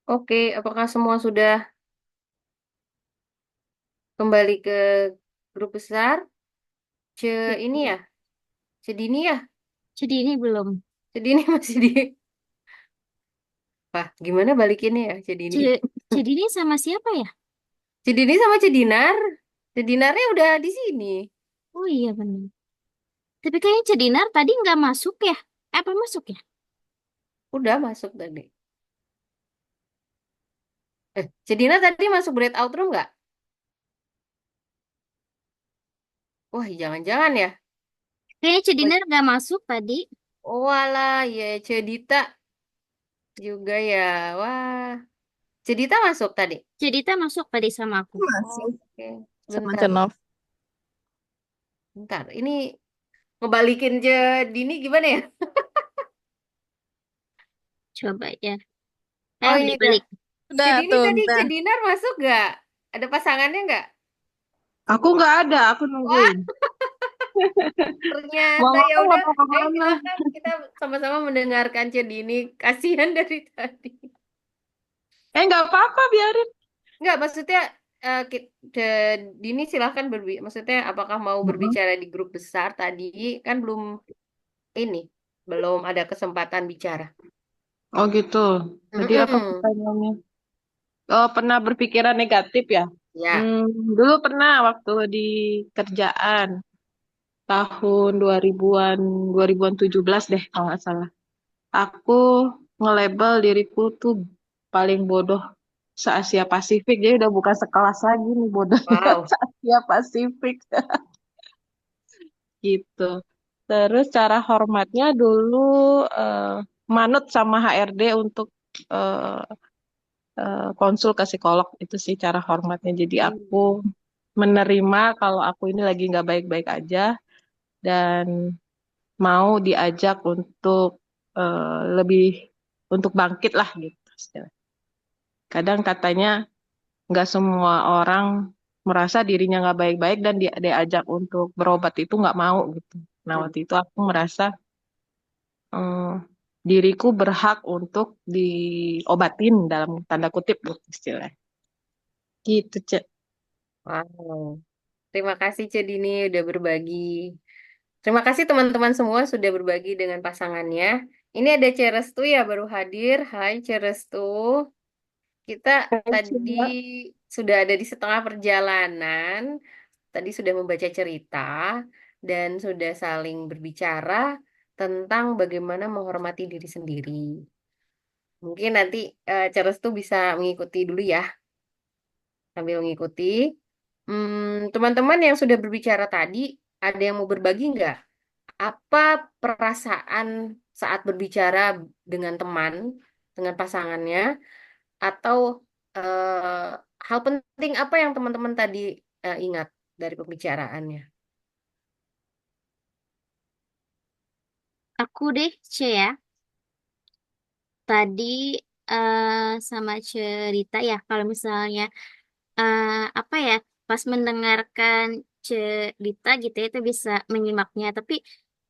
Oke, apakah semua sudah kembali ke grup besar? Ini ya, Dini ya, Jadi ini belum. Dini masih di. Wah, gimana balikinnya ya, Dini? Jadi ini sama siapa ya? Dini sama Dinar. Dinarnya udah di sini. Oh iya benar. Tapi kayaknya Cedinar tadi nggak masuk ya. Apa masuk ya? Udah masuk tadi. Dinar tadi masuk breakout room nggak? Wah, jangan-jangan ya. Kayaknya Cedinar nggak masuk tadi. Oh, alah, ya Cedita juga ya. Wah, Cedita masuk tadi. Cedita masuk tadi sama aku. Masih Oke, sama sebentar, Cenov. bentar. Ini ngebalikin Dini gimana ya? Coba ya. Oh, ini udah. Balik-balik. Udah Dini tuh, tadi udah. Dinar masuk nggak? Ada pasangannya nggak? Aku nggak ada, aku Wah, nungguin. ternyata Mama ya tuh udah. nggak tahu Ayo kemana. silakan kita sama-sama mendengarkan Dini. Kasihan dari tadi. Nggak apa-apa, biarin. Nggak, maksudnya Dini silahkan maksudnya apakah mau Mm-mm. berbicara di grup besar tadi kan ini belum ada kesempatan bicara. Oh gitu. Jadi apa Mm-mm. pertanyaannya? Oh, pernah berpikiran negatif ya? Ya, Hmm, dulu pernah waktu di kerjaan tahun 2000-an, 2017 deh kalau nggak salah. Aku nge-label diriku tuh paling bodoh se-Asia Pasifik. Jadi udah bukan sekelas lagi nih bodohnya wow. se-Asia Pasifik gitu. Terus cara hormatnya dulu eh, manut sama HRD untuk eh, konsul ke psikolog itu sih cara hormatnya. Jadi aku Hmm. menerima kalau aku ini lagi nggak baik-baik aja dan mau diajak untuk lebih untuk bangkit lah gitu. Kadang katanya nggak semua orang merasa dirinya nggak baik-baik dan diajak untuk berobat itu nggak mau gitu. Nah waktu itu aku merasa eh, diriku berhak untuk diobatin dalam tanda kutip gitu istilah. Gitu, Cek. Wow. Terima kasih Dini udah berbagi. Terima kasih teman-teman semua sudah berbagi dengan pasangannya. Ini ada Cerestu ya baru hadir. Hai Cerestu. Kita tadi Coba. sudah ada di setengah perjalanan. Tadi sudah membaca cerita dan sudah saling berbicara tentang bagaimana menghormati diri sendiri. Mungkin nanti Cerestu bisa mengikuti dulu ya, sambil mengikuti. Teman-teman yang sudah berbicara tadi, ada yang mau berbagi nggak? Apa perasaan saat berbicara dengan teman, dengan pasangannya, atau eh, hal penting apa yang teman-teman tadi ingat dari pembicaraannya? Aku deh, C ya. Tadi eh, sama cerita ya kalau misalnya apa ya pas mendengarkan cerita gitu ya, itu bisa menyimaknya. Tapi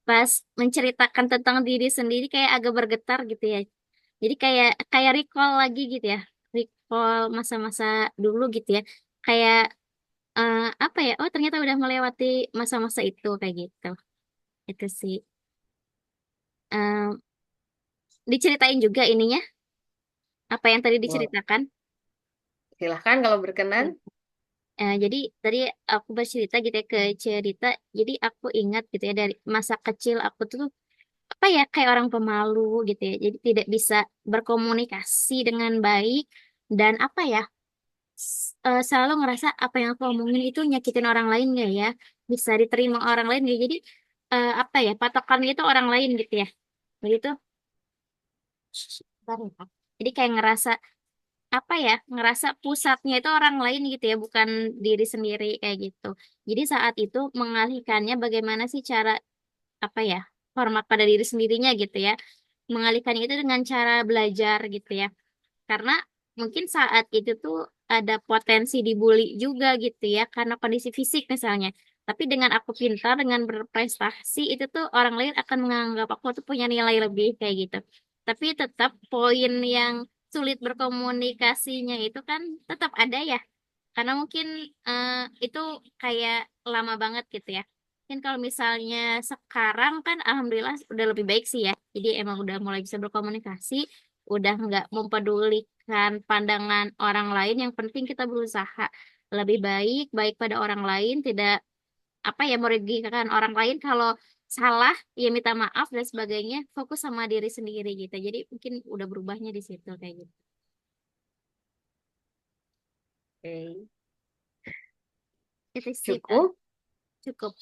pas menceritakan tentang diri sendiri kayak agak bergetar gitu ya. Jadi kayak kayak recall lagi gitu ya. Recall masa-masa dulu gitu ya. Kayak apa ya? Oh, ternyata udah melewati masa-masa itu kayak gitu. Itu sih. Eh, Diceritain juga ininya, apa yang tadi Wow. diceritakan. Silahkan kalau berkenan. Jadi tadi aku bercerita gitu ya ke cerita. Jadi aku ingat gitu ya dari masa kecil aku tuh apa ya kayak orang pemalu gitu ya. Jadi tidak bisa berkomunikasi dengan baik dan apa ya selalu ngerasa apa yang aku omongin itu nyakitin orang lain nggak ya, bisa diterima orang lain nggak. Jadi apa ya patokannya itu orang lain gitu ya. Begitu. Bentar ya, Kak. Jadi kayak ngerasa apa ya ngerasa pusatnya itu orang lain gitu ya bukan diri sendiri kayak gitu. Jadi saat itu mengalihkannya bagaimana sih cara apa ya hormat pada diri sendirinya gitu ya, mengalihkannya itu dengan cara belajar gitu ya, karena mungkin saat itu tuh ada potensi dibully juga gitu ya karena kondisi fisik misalnya. Tapi dengan aku pintar, dengan berprestasi, itu tuh orang lain akan menganggap aku tuh punya nilai lebih kayak gitu. Tapi tetap poin yang sulit berkomunikasinya itu kan tetap ada ya. Karena mungkin eh, itu kayak lama banget gitu ya. Mungkin kalau misalnya sekarang kan alhamdulillah udah lebih baik sih ya. Jadi emang udah mulai bisa berkomunikasi, udah nggak mempedulikan pandangan orang lain. Yang penting kita berusaha lebih baik, baik pada orang lain, tidak apa ya merugikan orang lain. Kalau salah ya minta maaf dan sebagainya, fokus sama diri sendiri gitu. Jadi mungkin udah berubahnya di situ kayak gitu. Oke. Itu sih Kak. Cukup. Cukup.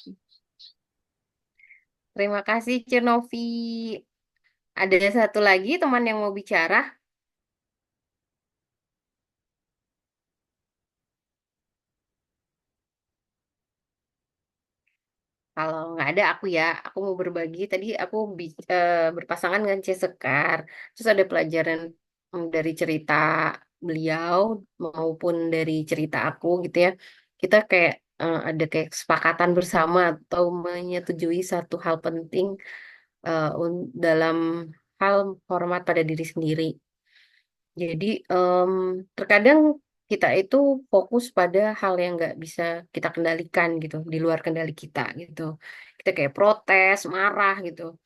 Terima kasih, Cernovi. Ada satu lagi teman yang mau bicara. Kalau nggak ada aku ya, aku mau berbagi. Tadi aku berpasangan dengan C Sekar. Terus ada pelajaran dari cerita beliau maupun dari cerita aku gitu ya. Kita kayak ada kayak kesepakatan bersama atau menyetujui satu hal penting dalam hal hormat pada diri sendiri. Jadi terkadang kita itu fokus pada hal yang nggak bisa kita kendalikan gitu, di luar kendali kita gitu. Kita kayak protes, marah gitu.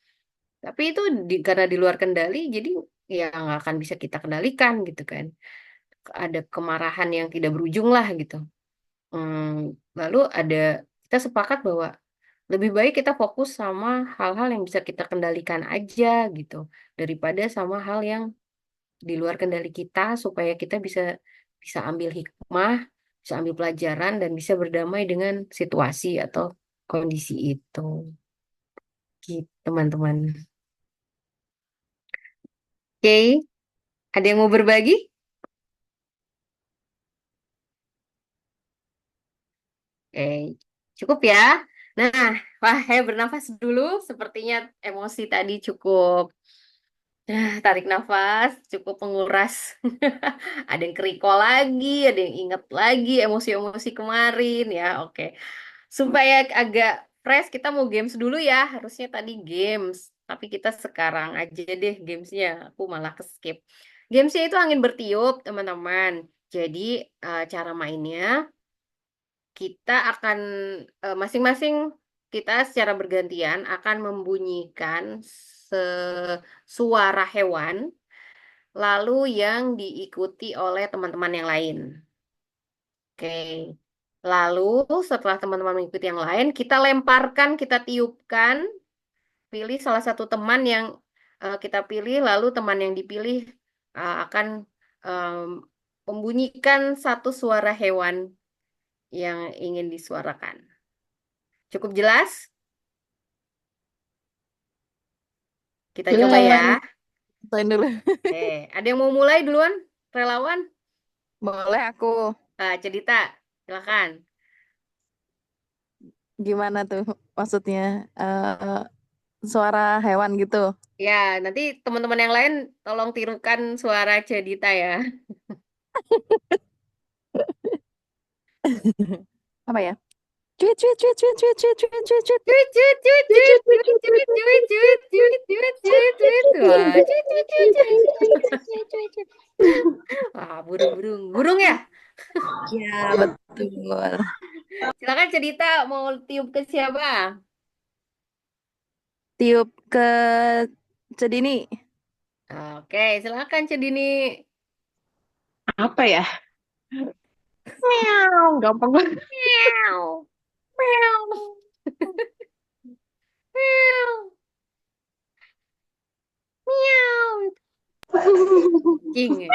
Tapi itu karena di luar kendali, jadi ya nggak akan bisa kita kendalikan gitu kan. Ada kemarahan yang tidak berujung lah gitu. Lalu kita sepakat bahwa lebih baik kita fokus sama hal-hal yang bisa kita kendalikan aja gitu, daripada sama hal yang di luar kendali kita supaya kita bisa bisa ambil hikmah, bisa ambil pelajaran dan bisa berdamai dengan situasi atau kondisi itu. Gitu, teman-teman. Oke, ada yang mau berbagi? Oke, cukup ya. Nah, wah, saya bernafas dulu. Sepertinya emosi tadi cukup. Tarik nafas, cukup menguras. Ada yang kerikol lagi, ada yang ingat lagi emosi-emosi kemarin ya. Oke. Supaya agak fresh, kita mau games dulu ya. Harusnya tadi games, tapi kita sekarang aja deh gamesnya. Aku malah ke-skip. Gamesnya itu angin bertiup, teman-teman. Jadi cara mainnya kita akan masing-masing kita secara bergantian akan membunyikan suara hewan, lalu yang diikuti oleh teman-teman yang lain. Oke. Lalu setelah teman-teman mengikuti yang lain, kita lemparkan, kita tiupkan, pilih salah satu teman yang kita pilih, lalu teman yang dipilih akan em, membunyikan satu suara hewan yang ingin disuarakan. Cukup jelas? Kita coba ya. Jelas. Tain dulu. Ada yang mau mulai duluan? Relawan? Boleh aku. Cerita, silakan. Gimana tuh maksudnya? Suara hewan gitu. Ya, nanti teman-teman yang lain tolong tirukan suara Cedita ya. Apa ya? Cuit, cuit, cuit, cuit, cuit, cuit, cuit, cuit, cuit. Cuit, cuit, cuit, cuit, cuit, cuit, cuit, cuit, cuit, cuit, cuit, cuit. Wah, cuit, cuit, cuit, cuit. Wah, burung-burung. Burung ya? Ya, betul. Silakan cerita mau tiup ke siapa? Tiup ke Cedini. Oke, silakan Cedini. Apa ya? Meow, gampang banget. Meow, meow, meow, meow. King.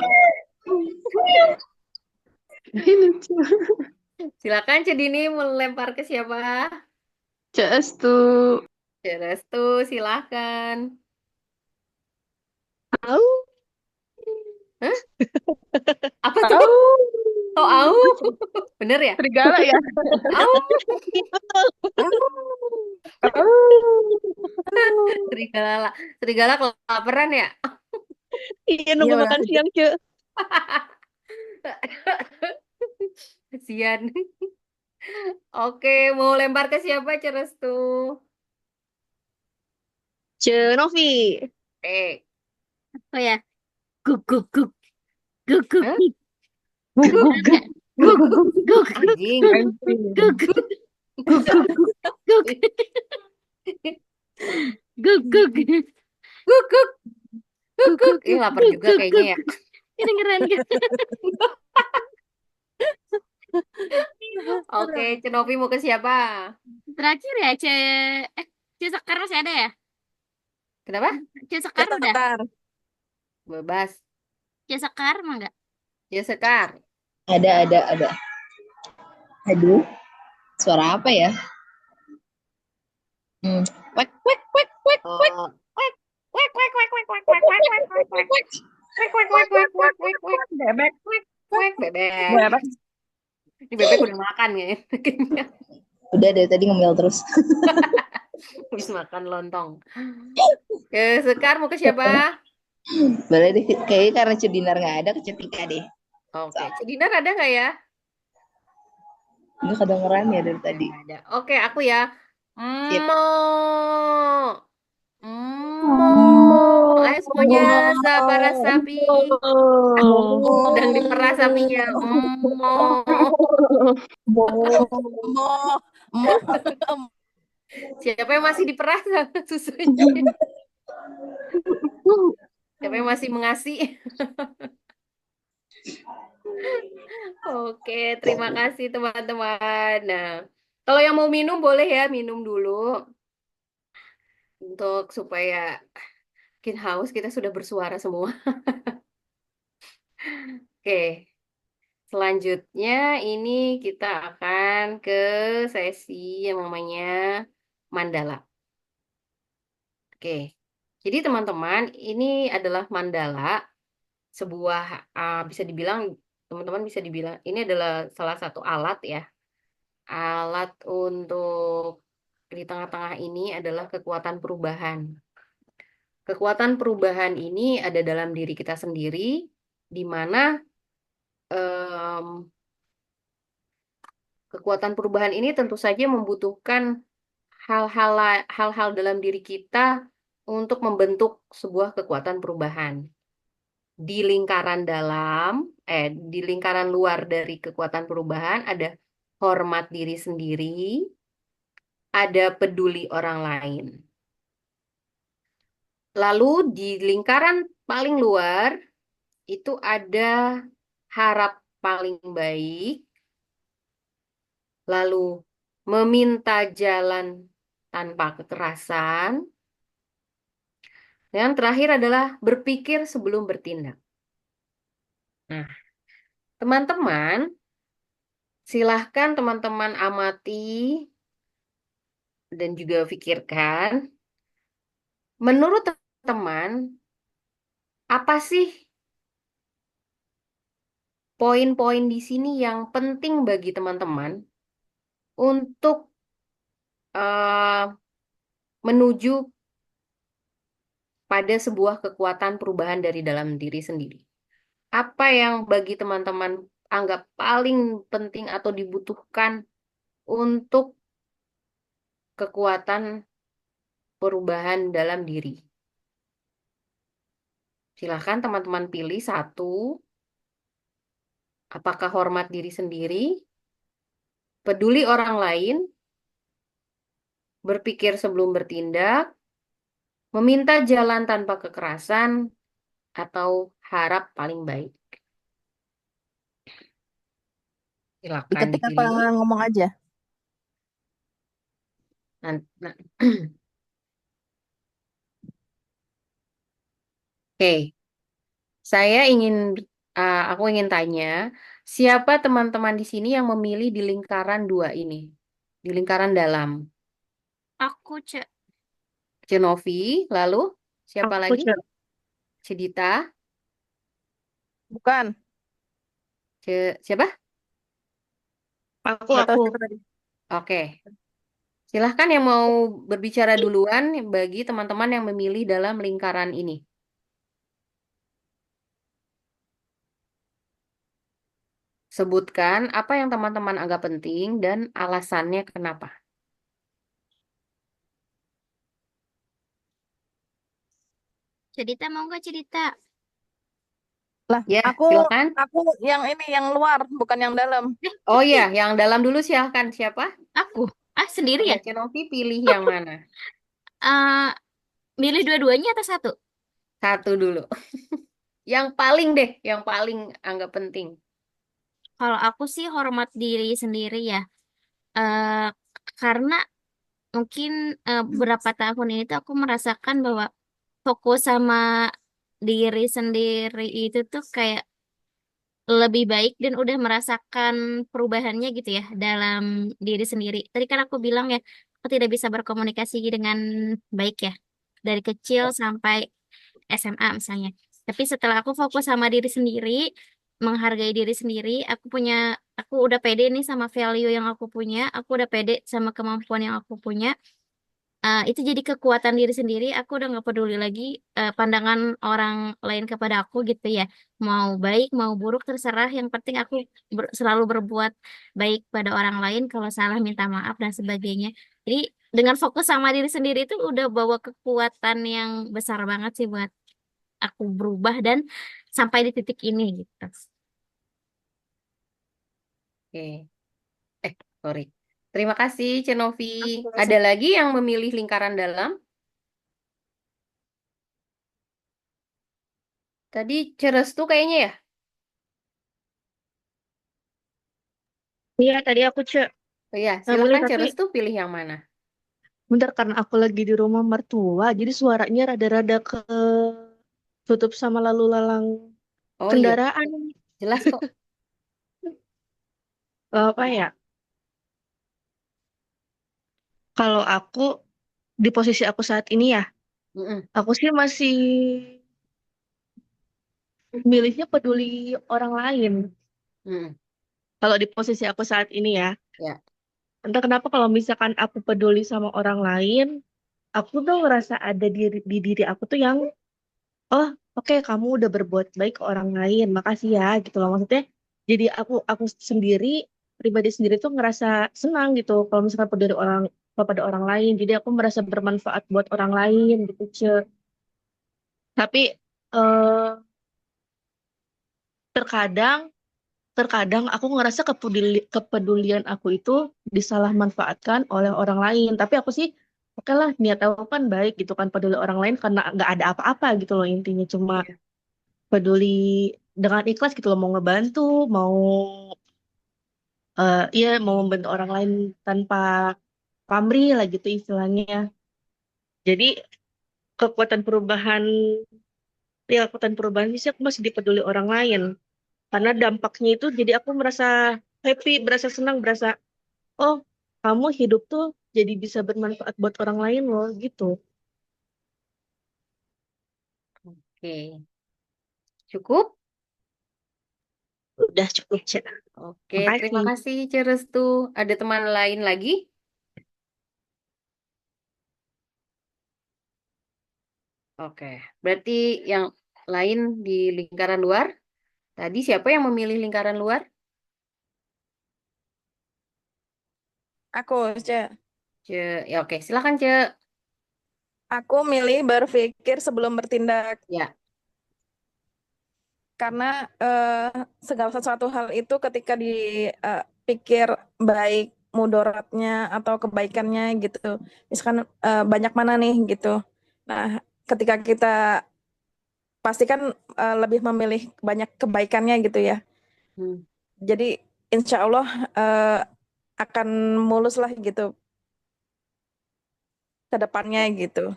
Ini lucu. Silakan Cedini melempar ke siapa? Cestu. Restu, silakan. Au. Hah? Apa tuh? Tahu. Oh, au. Bener ya? Serigala ya? Au. Tahu. Serigala. Serigala kelaparan ya? Iya, Iya, nunggu benar. makan siang, Ce. Kasian. Oke, mau lempar ke siapa, Restu? Ce Novi. Oh ya, guk guk guk guk guk Hah? guk Guk, guk guk, guk anjing. guk guk guk guk guk Guk, guk, guk, guk guk. guk Ih, lapar guk juga guk kayaknya guk. ya. Ini keren kan? Oke, Cenovi mau ke siapa? Terakhir ya, C Sekar masih ada ya? Kenapa? C Sekar udah. Sekar. Bebas. C Sekar mah enggak? Ya, Sekar. Ada. Aduh, suara apa ya? Wek, wek, wek, wek, wek, Oh. Wek, wek, wek, wek, wek, wek, wek, wek, wek, wek, wek. wek. Wek, wek, wek, wek, wek, wek, wek. Bebek. Wek, wek, bebek. Bebek. Ini bebek udah makan ya. Udah dari tadi ngemil terus. Habis makan lontong. Ke Sekar mau ke siapa? Boleh deh, kayaknya karena Cudinar nggak ada, ke Cetika deh. Oke, Cedinar ada nggak ya? Nggak kedengeran ya dari tadi. Nggak ada. Oke, aku ya. Sip. Mo. Mo. Ayo semuanya para sapi. Sedang diperah sapinya. Mo. Mo, mo. Siapa yang masih diperah susunya? Siapa yang masih mengasih? Oke, terima kasih teman-teman. Nah, kalau yang mau minum boleh ya, minum dulu. Untuk supaya makin haus, kita sudah bersuara semua. Oke, selanjutnya ini kita akan ke sesi yang namanya mandala. Oke, jadi teman-teman, ini adalah mandala, sebuah bisa dibilang, teman-teman bisa dibilang, ini adalah salah satu alat ya. Alat untuk di tengah-tengah ini adalah kekuatan perubahan. Kekuatan perubahan ini ada dalam diri kita sendiri, di mana kekuatan perubahan ini tentu saja membutuhkan hal-hal dalam diri kita untuk membentuk sebuah kekuatan perubahan. Di lingkaran luar dari kekuatan perubahan ada hormat diri sendiri, ada peduli orang lain. Lalu di lingkaran paling luar itu ada harap paling baik, lalu meminta jalan tanpa kekerasan, dan terakhir adalah berpikir sebelum bertindak. Nah, teman-teman, silahkan teman-teman amati dan juga pikirkan, menurut teman, apa sih poin-poin di sini yang penting bagi teman-teman untuk menuju pada sebuah kekuatan perubahan dari dalam diri sendiri? Apa yang bagi teman-teman anggap paling penting atau dibutuhkan untuk kekuatan perubahan dalam diri. Silahkan teman-teman pilih satu. Apakah hormat diri sendiri, peduli orang lain, berpikir sebelum bertindak, meminta jalan tanpa kekerasan, atau harap paling baik. Silakan Diketik apa dipilih. ngomong aja? Nah, Oke, aku ingin tanya, siapa teman-teman di sini yang memilih di lingkaran 2 ini? Di lingkaran dalam. Aku, Cek. Cenovi, lalu siapa Aku, lagi? Cek. Cedita, Bukan, Siapa? Aku, nggak tahu aku. siapa tadi. Oke, silahkan yang mau berbicara duluan bagi teman-teman yang memilih dalam lingkaran ini. Sebutkan apa yang teman-teman anggap penting dan alasannya kenapa. Cerita mau nggak cerita? Lah, Ya, aku silakan. aku yang ini yang luar, bukan yang dalam. Oh iya, yang dalam dulu silahkan. Siapa? Aku. Sendiri Oh ya, ya? Cenovi pilih yang mana? Eh, milih dua-duanya atau satu? Satu dulu. Yang paling deh, yang paling anggap penting. Kalau aku sih hormat diri sendiri ya. Eh, karena mungkin beberapa tahun ini tuh aku merasakan bahwa fokus sama diri sendiri itu tuh kayak lebih baik dan udah merasakan perubahannya gitu ya dalam diri sendiri. Tadi kan aku bilang ya, aku tidak bisa berkomunikasi dengan baik ya dari kecil sampai SMA misalnya. Tapi setelah aku fokus sama diri sendiri, menghargai diri sendiri, aku udah pede nih sama value yang aku punya, aku udah pede sama kemampuan yang aku punya. Itu jadi kekuatan diri sendiri. Aku udah nggak peduli lagi pandangan orang lain kepada aku gitu ya. Mau baik, mau buruk terserah. Yang penting aku selalu berbuat baik pada orang lain. Kalau salah minta maaf dan sebagainya. Jadi dengan fokus sama diri sendiri itu udah bawa kekuatan yang besar banget sih buat aku berubah dan sampai di titik ini gitu. Oke. Sorry. Terima kasih, Cenovi. Terima Ada kasih. lagi yang memilih lingkaran dalam? Tadi Cerestu kayaknya ya? Iya, tadi aku, Cek. Oh iya, Nah, boleh, silahkan tapi Cerestu pilih yang mana? bentar karena aku lagi di rumah mertua, jadi suaranya rada-rada ke tutup sama lalu lalang Oh iya, kendaraan. jelas kok. Apa ya? Kalau aku di posisi aku saat ini ya, Mm-mm. aku sih masih milihnya peduli orang lain. Mm-mm. Kalau di posisi aku saat ini ya, Ya. entah kenapa kalau misalkan aku peduli sama orang lain, aku tuh ngerasa ada di diri aku tuh yang, oh oke kamu udah berbuat baik ke orang lain, makasih ya gitu loh maksudnya. Jadi aku sendiri pribadi sendiri tuh ngerasa senang gitu kalau misalkan peduli orang kepada orang lain. Jadi aku merasa bermanfaat buat orang lain gitu, Ce. Tapi eh, terkadang terkadang aku ngerasa kepedulian aku itu disalahmanfaatkan oleh orang lain. Tapi aku sih oke lah niat aku kan baik gitu kan peduli orang lain karena nggak ada apa-apa gitu loh intinya cuma Iya. peduli dengan ikhlas gitu loh mau ngebantu mau iya mau membantu orang lain tanpa pamrih lah gitu istilahnya. Jadi kekuatan perubahan kekuatan perubahan sih aku masih dipeduli orang lain karena dampaknya itu jadi aku merasa happy, berasa senang, berasa oh kamu hidup tuh jadi bisa bermanfaat buat orang lain loh gitu. Oke. Cukup? Udah cukup, Cak. Oke, terima Makasih. kasih Cerestu. Ada teman lain lagi? Oke, berarti yang lain di lingkaran luar. Tadi siapa yang memilih lingkaran luar? Aku, Ce. Ce, ya oke, silakan Ce. Aku milih berpikir sebelum bertindak. Ya, Karena segala sesuatu hal itu ketika dipikir baik mudaratnya atau kebaikannya gitu. Misalkan banyak mana nih gitu. Nah, ketika kita pastikan lebih memilih banyak kebaikannya gitu ya. hmm, Jadi insya Allah eh, akan mulus lah gitu ke depannya gitu.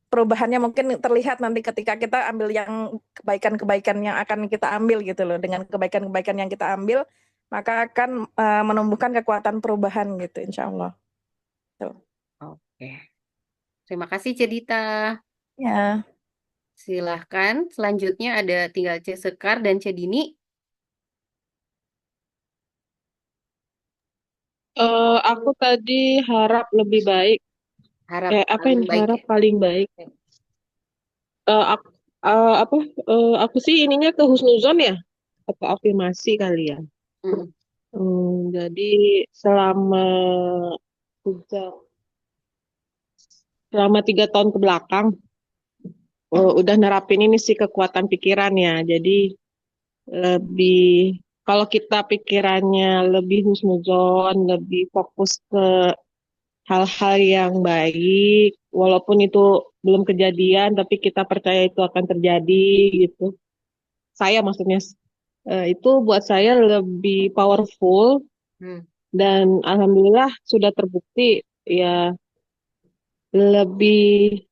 Perubahannya mungkin terlihat nanti ketika kita ambil yang kebaikan-kebaikan yang akan kita ambil gitu loh. Dengan kebaikan-kebaikan yang kita ambil, maka akan menumbuhkan kekuatan perubahan gitu, insya Allah. Tuh. oke. Terima kasih Cedita. Ya, Silahkan, selanjutnya ada tinggal Ce Sekar dan Cedini. Aku tadi harap lebih baik. Harap Apa paling yang baik harap ya. paling baik? Eh, aku, apa? Aku sih ininya ke husnuzon ya, atau afirmasi kali ya. Hmm, Jadi selama tiga, selama 3 tahun ke belakang, udah nerapin ini sih kekuatan pikiran ya. Jadi lebih kalau kita pikirannya lebih husnuzon, lebih fokus ke hal-hal yang baik, walaupun itu belum kejadian, tapi kita percaya itu akan terjadi gitu. Saya maksudnya itu buat saya lebih powerful hmm, dan alhamdulillah sudah terbukti ya lebih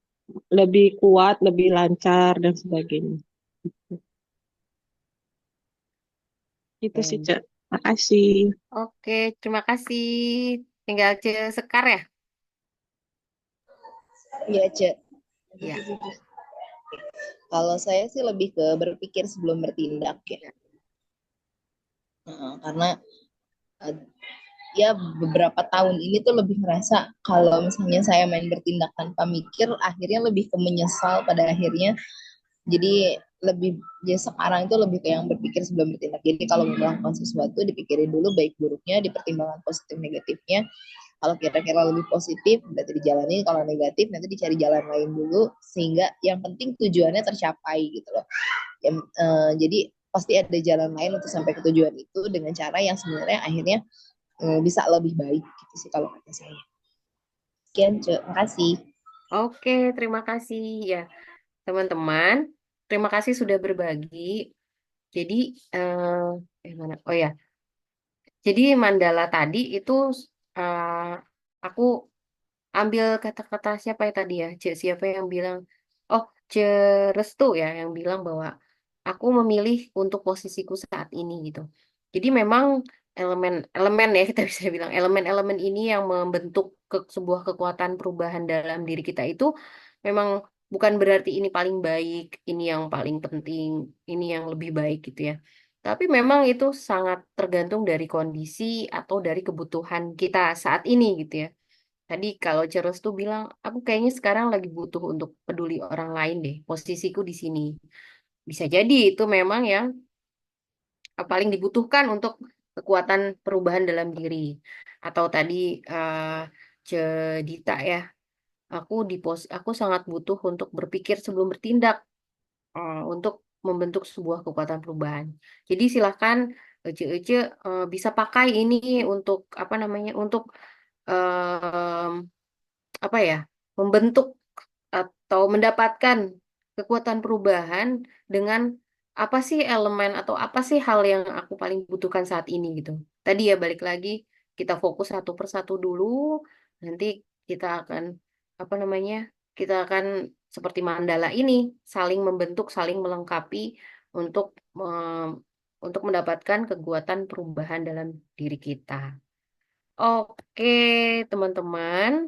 lebih kuat, lebih lancar dan sebagainya. Itu sih, oke. Cak. Makasih. Oke, terima kasih. Tinggal Ce Sekar ya. Iya, Cek. Ya. Kalau saya sih lebih ke berpikir sebelum bertindak ya. Ya. Karena eh, ya beberapa tahun ini tuh lebih ngerasa kalau misalnya saya main bertindak tanpa mikir, akhirnya lebih ke menyesal pada akhirnya. Jadi lebih ya sekarang itu lebih kayak yang berpikir sebelum bertindak. Jadi kalau mau melakukan sesuatu dipikirin dulu baik buruknya, dipertimbangkan positif negatifnya. Kalau kira-kira lebih positif berarti dijalani, kalau negatif nanti dicari jalan lain dulu sehingga yang penting tujuannya tercapai gitu loh. Jadi pasti ada jalan lain untuk sampai ke tujuan itu dengan cara yang sebenarnya akhirnya bisa lebih baik gitu sih kalau kata saya. Sekian, Cuk. Makasih. Oke, terima kasih ya teman-teman. Terima kasih sudah berbagi. Jadi, mana? Oh ya, jadi mandala tadi itu aku ambil kata-kata siapa ya tadi ya? Siapa yang bilang? Oh, Restu ya yang bilang bahwa aku memilih untuk posisiku saat ini gitu. Jadi memang elemen-elemen ya kita bisa bilang elemen-elemen ini yang membentuk sebuah kekuatan perubahan dalam diri kita itu memang bukan berarti ini paling baik, ini yang paling penting, ini yang lebih baik gitu ya. Tapi memang itu sangat tergantung dari kondisi atau dari kebutuhan kita saat ini gitu ya. Tadi kalau Ceros tuh bilang, aku kayaknya sekarang lagi butuh untuk peduli orang lain deh. Posisiku di sini. Bisa jadi itu memang yang paling dibutuhkan untuk kekuatan perubahan dalam diri. Atau tadi Cedita ya, aku sangat butuh untuk berpikir sebelum bertindak, untuk membentuk sebuah kekuatan perubahan. Jadi silahkan Ece bisa pakai ini untuk apa namanya? Untuk em, apa ya? Membentuk atau mendapatkan kekuatan perubahan dengan apa sih elemen atau apa sih hal yang aku paling butuhkan saat ini gitu. Tadi ya balik lagi kita fokus satu persatu dulu, nanti kita akan apa namanya? Kita akan seperti mandala ini saling membentuk, saling melengkapi untuk untuk mendapatkan kekuatan perubahan dalam diri kita. Oke, teman-teman.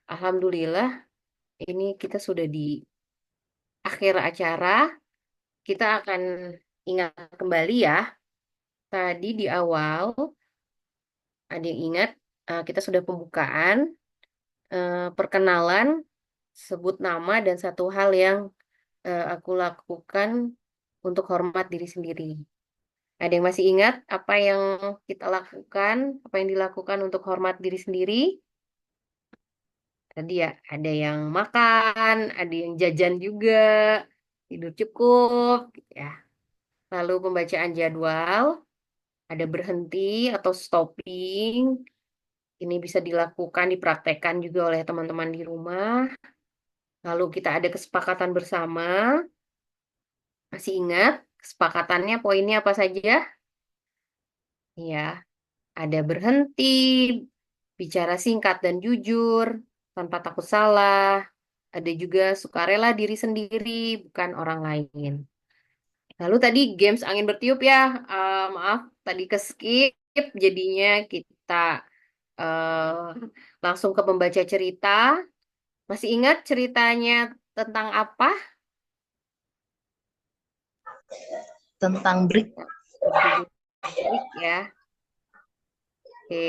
Alhamdulillah ini kita sudah di akhir acara. Kita akan ingat kembali ya. Tadi di awal ada yang ingat kita sudah pembukaan, perkenalan, sebut nama dan satu hal yang aku lakukan untuk hormat diri sendiri. Ada yang masih ingat apa yang kita lakukan, apa yang dilakukan untuk hormat diri sendiri? Tadi ya, ada yang makan, ada yang jajan juga, tidur cukup, gitu ya. Lalu pembacaan jadwal, ada berhenti atau stopping. Ini bisa dilakukan, dipraktekkan juga oleh teman-teman di rumah. Lalu kita ada kesepakatan bersama. Masih ingat kesepakatannya poinnya apa saja? Ya, ada berhenti, bicara singkat dan jujur, tanpa takut salah. Ada juga sukarela diri sendiri, bukan orang lain. Lalu tadi games angin bertiup ya, maaf tadi ke skip, jadinya kita eh, langsung ke pembaca cerita. Masih ingat ceritanya tentang apa? Tentang break. Berjudul Break ya. Oke.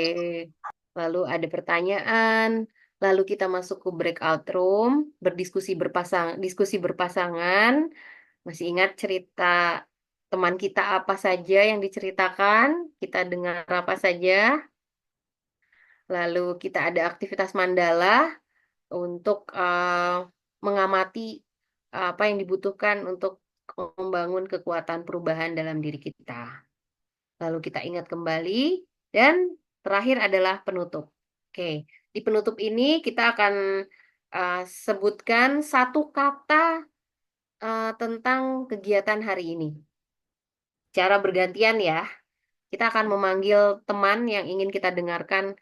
Lalu ada pertanyaan. Lalu kita masuk ke breakout room, diskusi berpasangan. Masih ingat cerita teman kita apa saja yang diceritakan? Kita dengar apa saja? Lalu kita ada aktivitas mandala untuk mengamati apa yang dibutuhkan untuk membangun kekuatan perubahan dalam diri kita. Lalu kita ingat kembali dan terakhir adalah penutup. Oke, di penutup ini kita akan sebutkan satu kata tentang kegiatan hari ini. Cara bergantian ya. Kita akan memanggil teman yang ingin kita dengarkan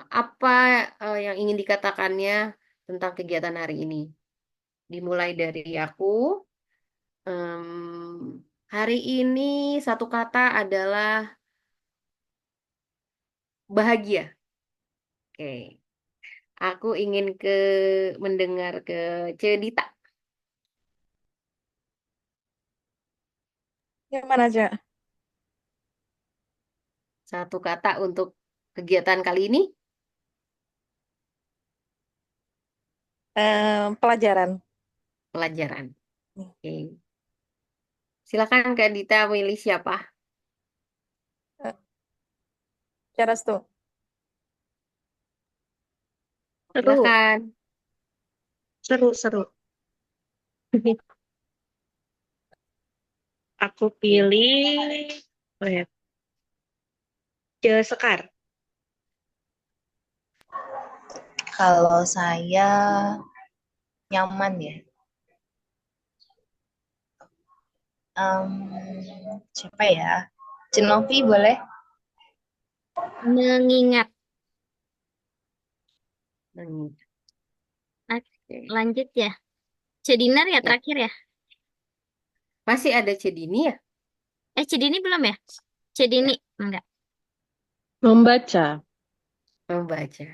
apa yang ingin dikatakannya tentang kegiatan hari ini. Dimulai dari aku. Hari ini satu kata adalah bahagia. Oke, aku ingin mendengar ke Cedita. Yang mana, Cak? Satu kata untuk kegiatan kali ini. Pelajaran. Pelajaran. Oke. Silakan Kak Dita milih siapa? Eh, Cara itu. Seru, Silakan. seru. Aku Oke. pilih, oh ya, Sekar. Kalau saya nyaman ya. Siapa ya? Cenovi boleh? Mengingat. Hmm. Oke, lanjut ya. Cedinar ya Ya, terakhir ya. masih ada Cedini ya? Cedini belum ya? Cedini enggak. Membaca. Membaca.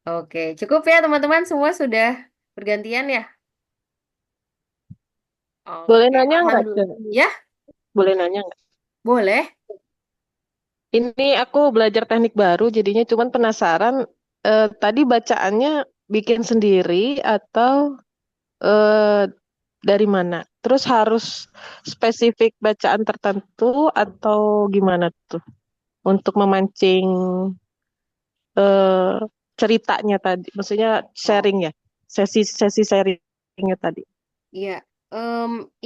Oke, cukup ya teman-teman, semua sudah bergantian ya? Boleh Oke, nanya nggak, Cak? alhamdulillah. Ya, Boleh nanya nggak? boleh. Ini aku belajar teknik baru, jadinya cuman penasaran. Tadi bacaannya bikin sendiri atau eh, dari mana? Terus harus spesifik bacaan tertentu atau gimana tuh untuk memancing eh, ceritanya tadi? Maksudnya Oh, sharing ya, sesi sharingnya tadi. iya.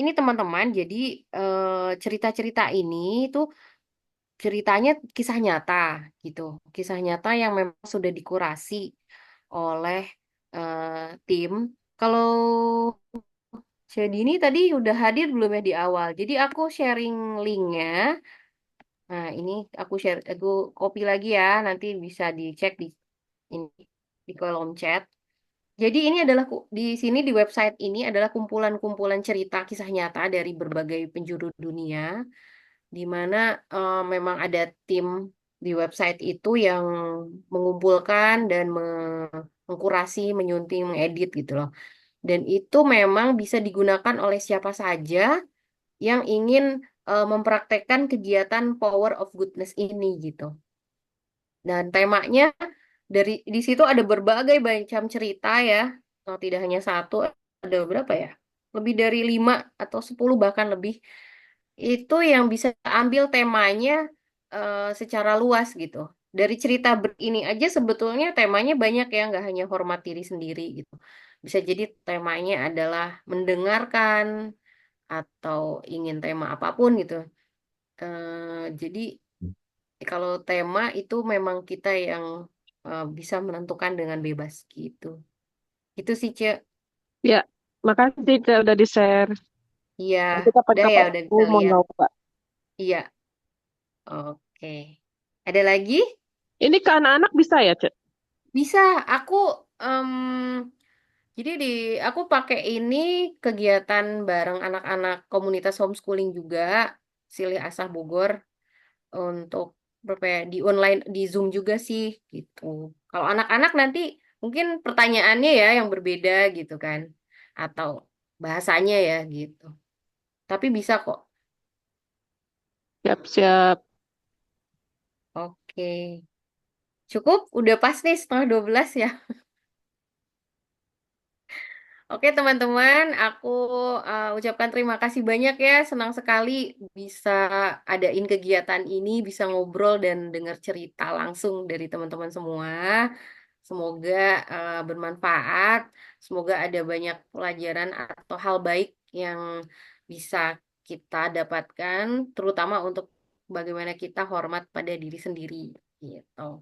Ini teman-teman, jadi cerita-cerita ini tuh ceritanya kisah nyata gitu. Kisah nyata yang memang sudah dikurasi oleh tim. Kalau Syedini tadi udah hadir belum ya di awal? Jadi aku sharing linknya. Nah, ini aku copy lagi ya. Nanti bisa dicek ini, di kolom chat. Jadi ini adalah di sini di website ini adalah kumpulan-kumpulan cerita kisah nyata dari berbagai penjuru dunia, di mana memang ada tim di website itu yang mengumpulkan dan mengkurasi, menyunting, mengedit gitu loh. Dan itu memang bisa digunakan oleh siapa saja yang ingin mempraktekkan kegiatan Power of Goodness ini gitu. Dan temanya di situ ada berbagai macam cerita ya. Oh, tidak hanya satu, ada berapa ya? Lebih dari 5 atau 10 bahkan lebih. Itu yang bisa ambil temanya secara luas gitu. dari cerita ini aja sebetulnya temanya banyak ya, nggak hanya hormat diri sendiri gitu. Bisa jadi temanya adalah mendengarkan atau ingin tema apapun gitu. Jadi kalau tema itu memang kita yang bisa menentukan dengan bebas gitu. Itu sih, Cek. Ya, makasih Cak udah di-share. Iya, Nanti udah ya, kapan-kapan udah aku bisa mau lihat. nyoba. Iya, oke. Ada lagi? Ini ke anak-anak bisa ya, Cak? Bisa, aku em, jadi aku pakai ini kegiatan bareng anak-anak komunitas homeschooling juga, Silih Asah Bogor untuk berapa ya, di online di Zoom juga sih gitu. Kalau anak-anak nanti mungkin pertanyaannya ya yang berbeda gitu kan, atau bahasanya ya gitu. Tapi bisa kok. Siap-siap. Oke. Cukup, udah pas nih 11:30 ya. Oke teman-teman, aku ucapkan terima kasih banyak ya. Senang sekali bisa adain kegiatan ini, bisa ngobrol dan dengar cerita langsung dari teman-teman semua. Semoga bermanfaat, semoga ada banyak pelajaran atau hal baik yang bisa kita dapatkan, terutama untuk bagaimana kita hormat pada diri sendiri gitu.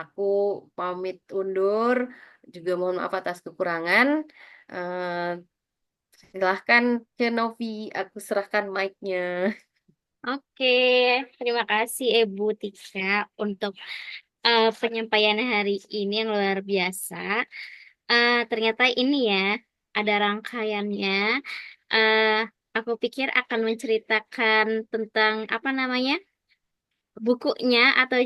Aku pamit undur, juga mohon maaf atas kekurangan. Eh, Silahkan ke Novi, aku serahkan mic-nya. Oke, terima kasih Ibu Tika untuk penyampaian hari ini yang luar biasa. Ternyata ini ya, ada rangkaiannya. Eh, aku pikir akan menceritakan tentang apa namanya bukunya atau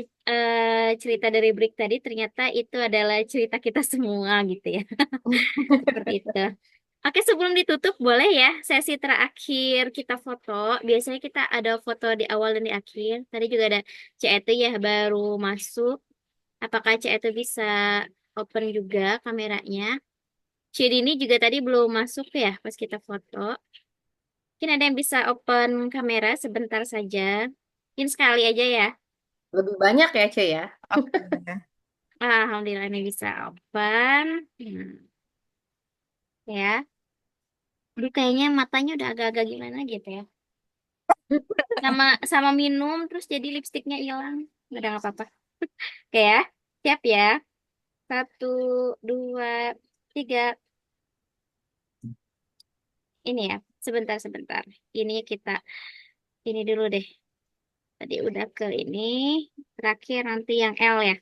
cerita dari Brick tadi. Ternyata itu adalah cerita kita semua gitu ya. Seperti itu. Oke, sebelum ditutup, boleh ya sesi terakhir kita foto. Biasanya kita ada foto di awal dan di akhir. Tadi juga ada CET ya baru masuk. Apakah CET bisa open juga kameranya? Ini juga tadi belum masuk ya pas kita foto. Mungkin ada yang bisa open kamera sebentar saja. Mungkin sekali aja ya. Lebih banyak ya, Ce ya. Oke. Alhamdulillah ini bisa open. Ya. Aduh, kayaknya matanya udah agak-agak gimana gitu ya. Sama sama minum terus jadi lipstiknya hilang. Udah nggak apa-apa. Oke ya. Siap ya. 1, 2, 3. Ini ya. Sebentar. Ini kita ini dulu deh. Tadi udah ke ini. Terakhir nanti yang L ya.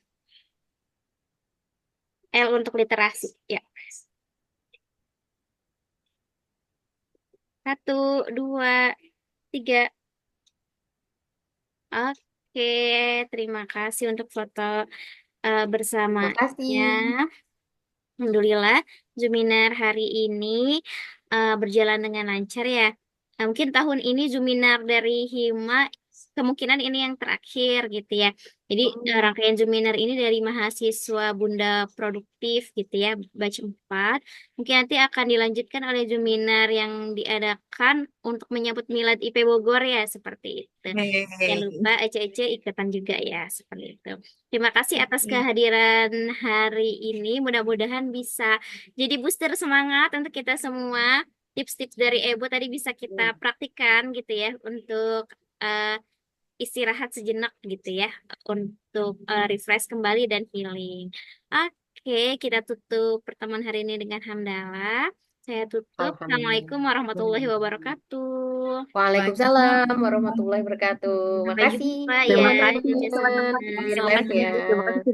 L untuk literasi. Ya. 1, 2, 3. Oke, terima kasih untuk foto bersamanya. Makasih. Alhamdulillah, Zuminar hari ini berjalan dengan lancar ya. Mungkin tahun ini Zuminar dari Hima kemungkinan ini yang terakhir gitu ya. Jadi rangkaian Zuminar ini dari mahasiswa Bunda Produktif gitu ya, batch 4. Mungkin nanti akan dilanjutkan oleh Zuminar yang diadakan untuk menyambut Milad IP Bogor ya, seperti itu. Jangan lupa Ece-Ece ikutan juga ya, seperti itu. Terima kasih atas kehadiran hari ini. Mudah-mudahan bisa jadi booster semangat untuk kita semua. Tips-tips dari Ebo tadi bisa kita praktikkan gitu ya untuk istirahat sejenak gitu ya untuk refresh kembali dan healing. Oke, kita tutup pertemuan hari ini dengan hamdalah. Saya tutup. Assalamualaikum warahmatullahi wabarakatuh. Waalaikumsalam warahmatullahi wabarakatuh. Sampai Makasih jumpa ya. teman-teman Jujur di live ya. Terima kasih.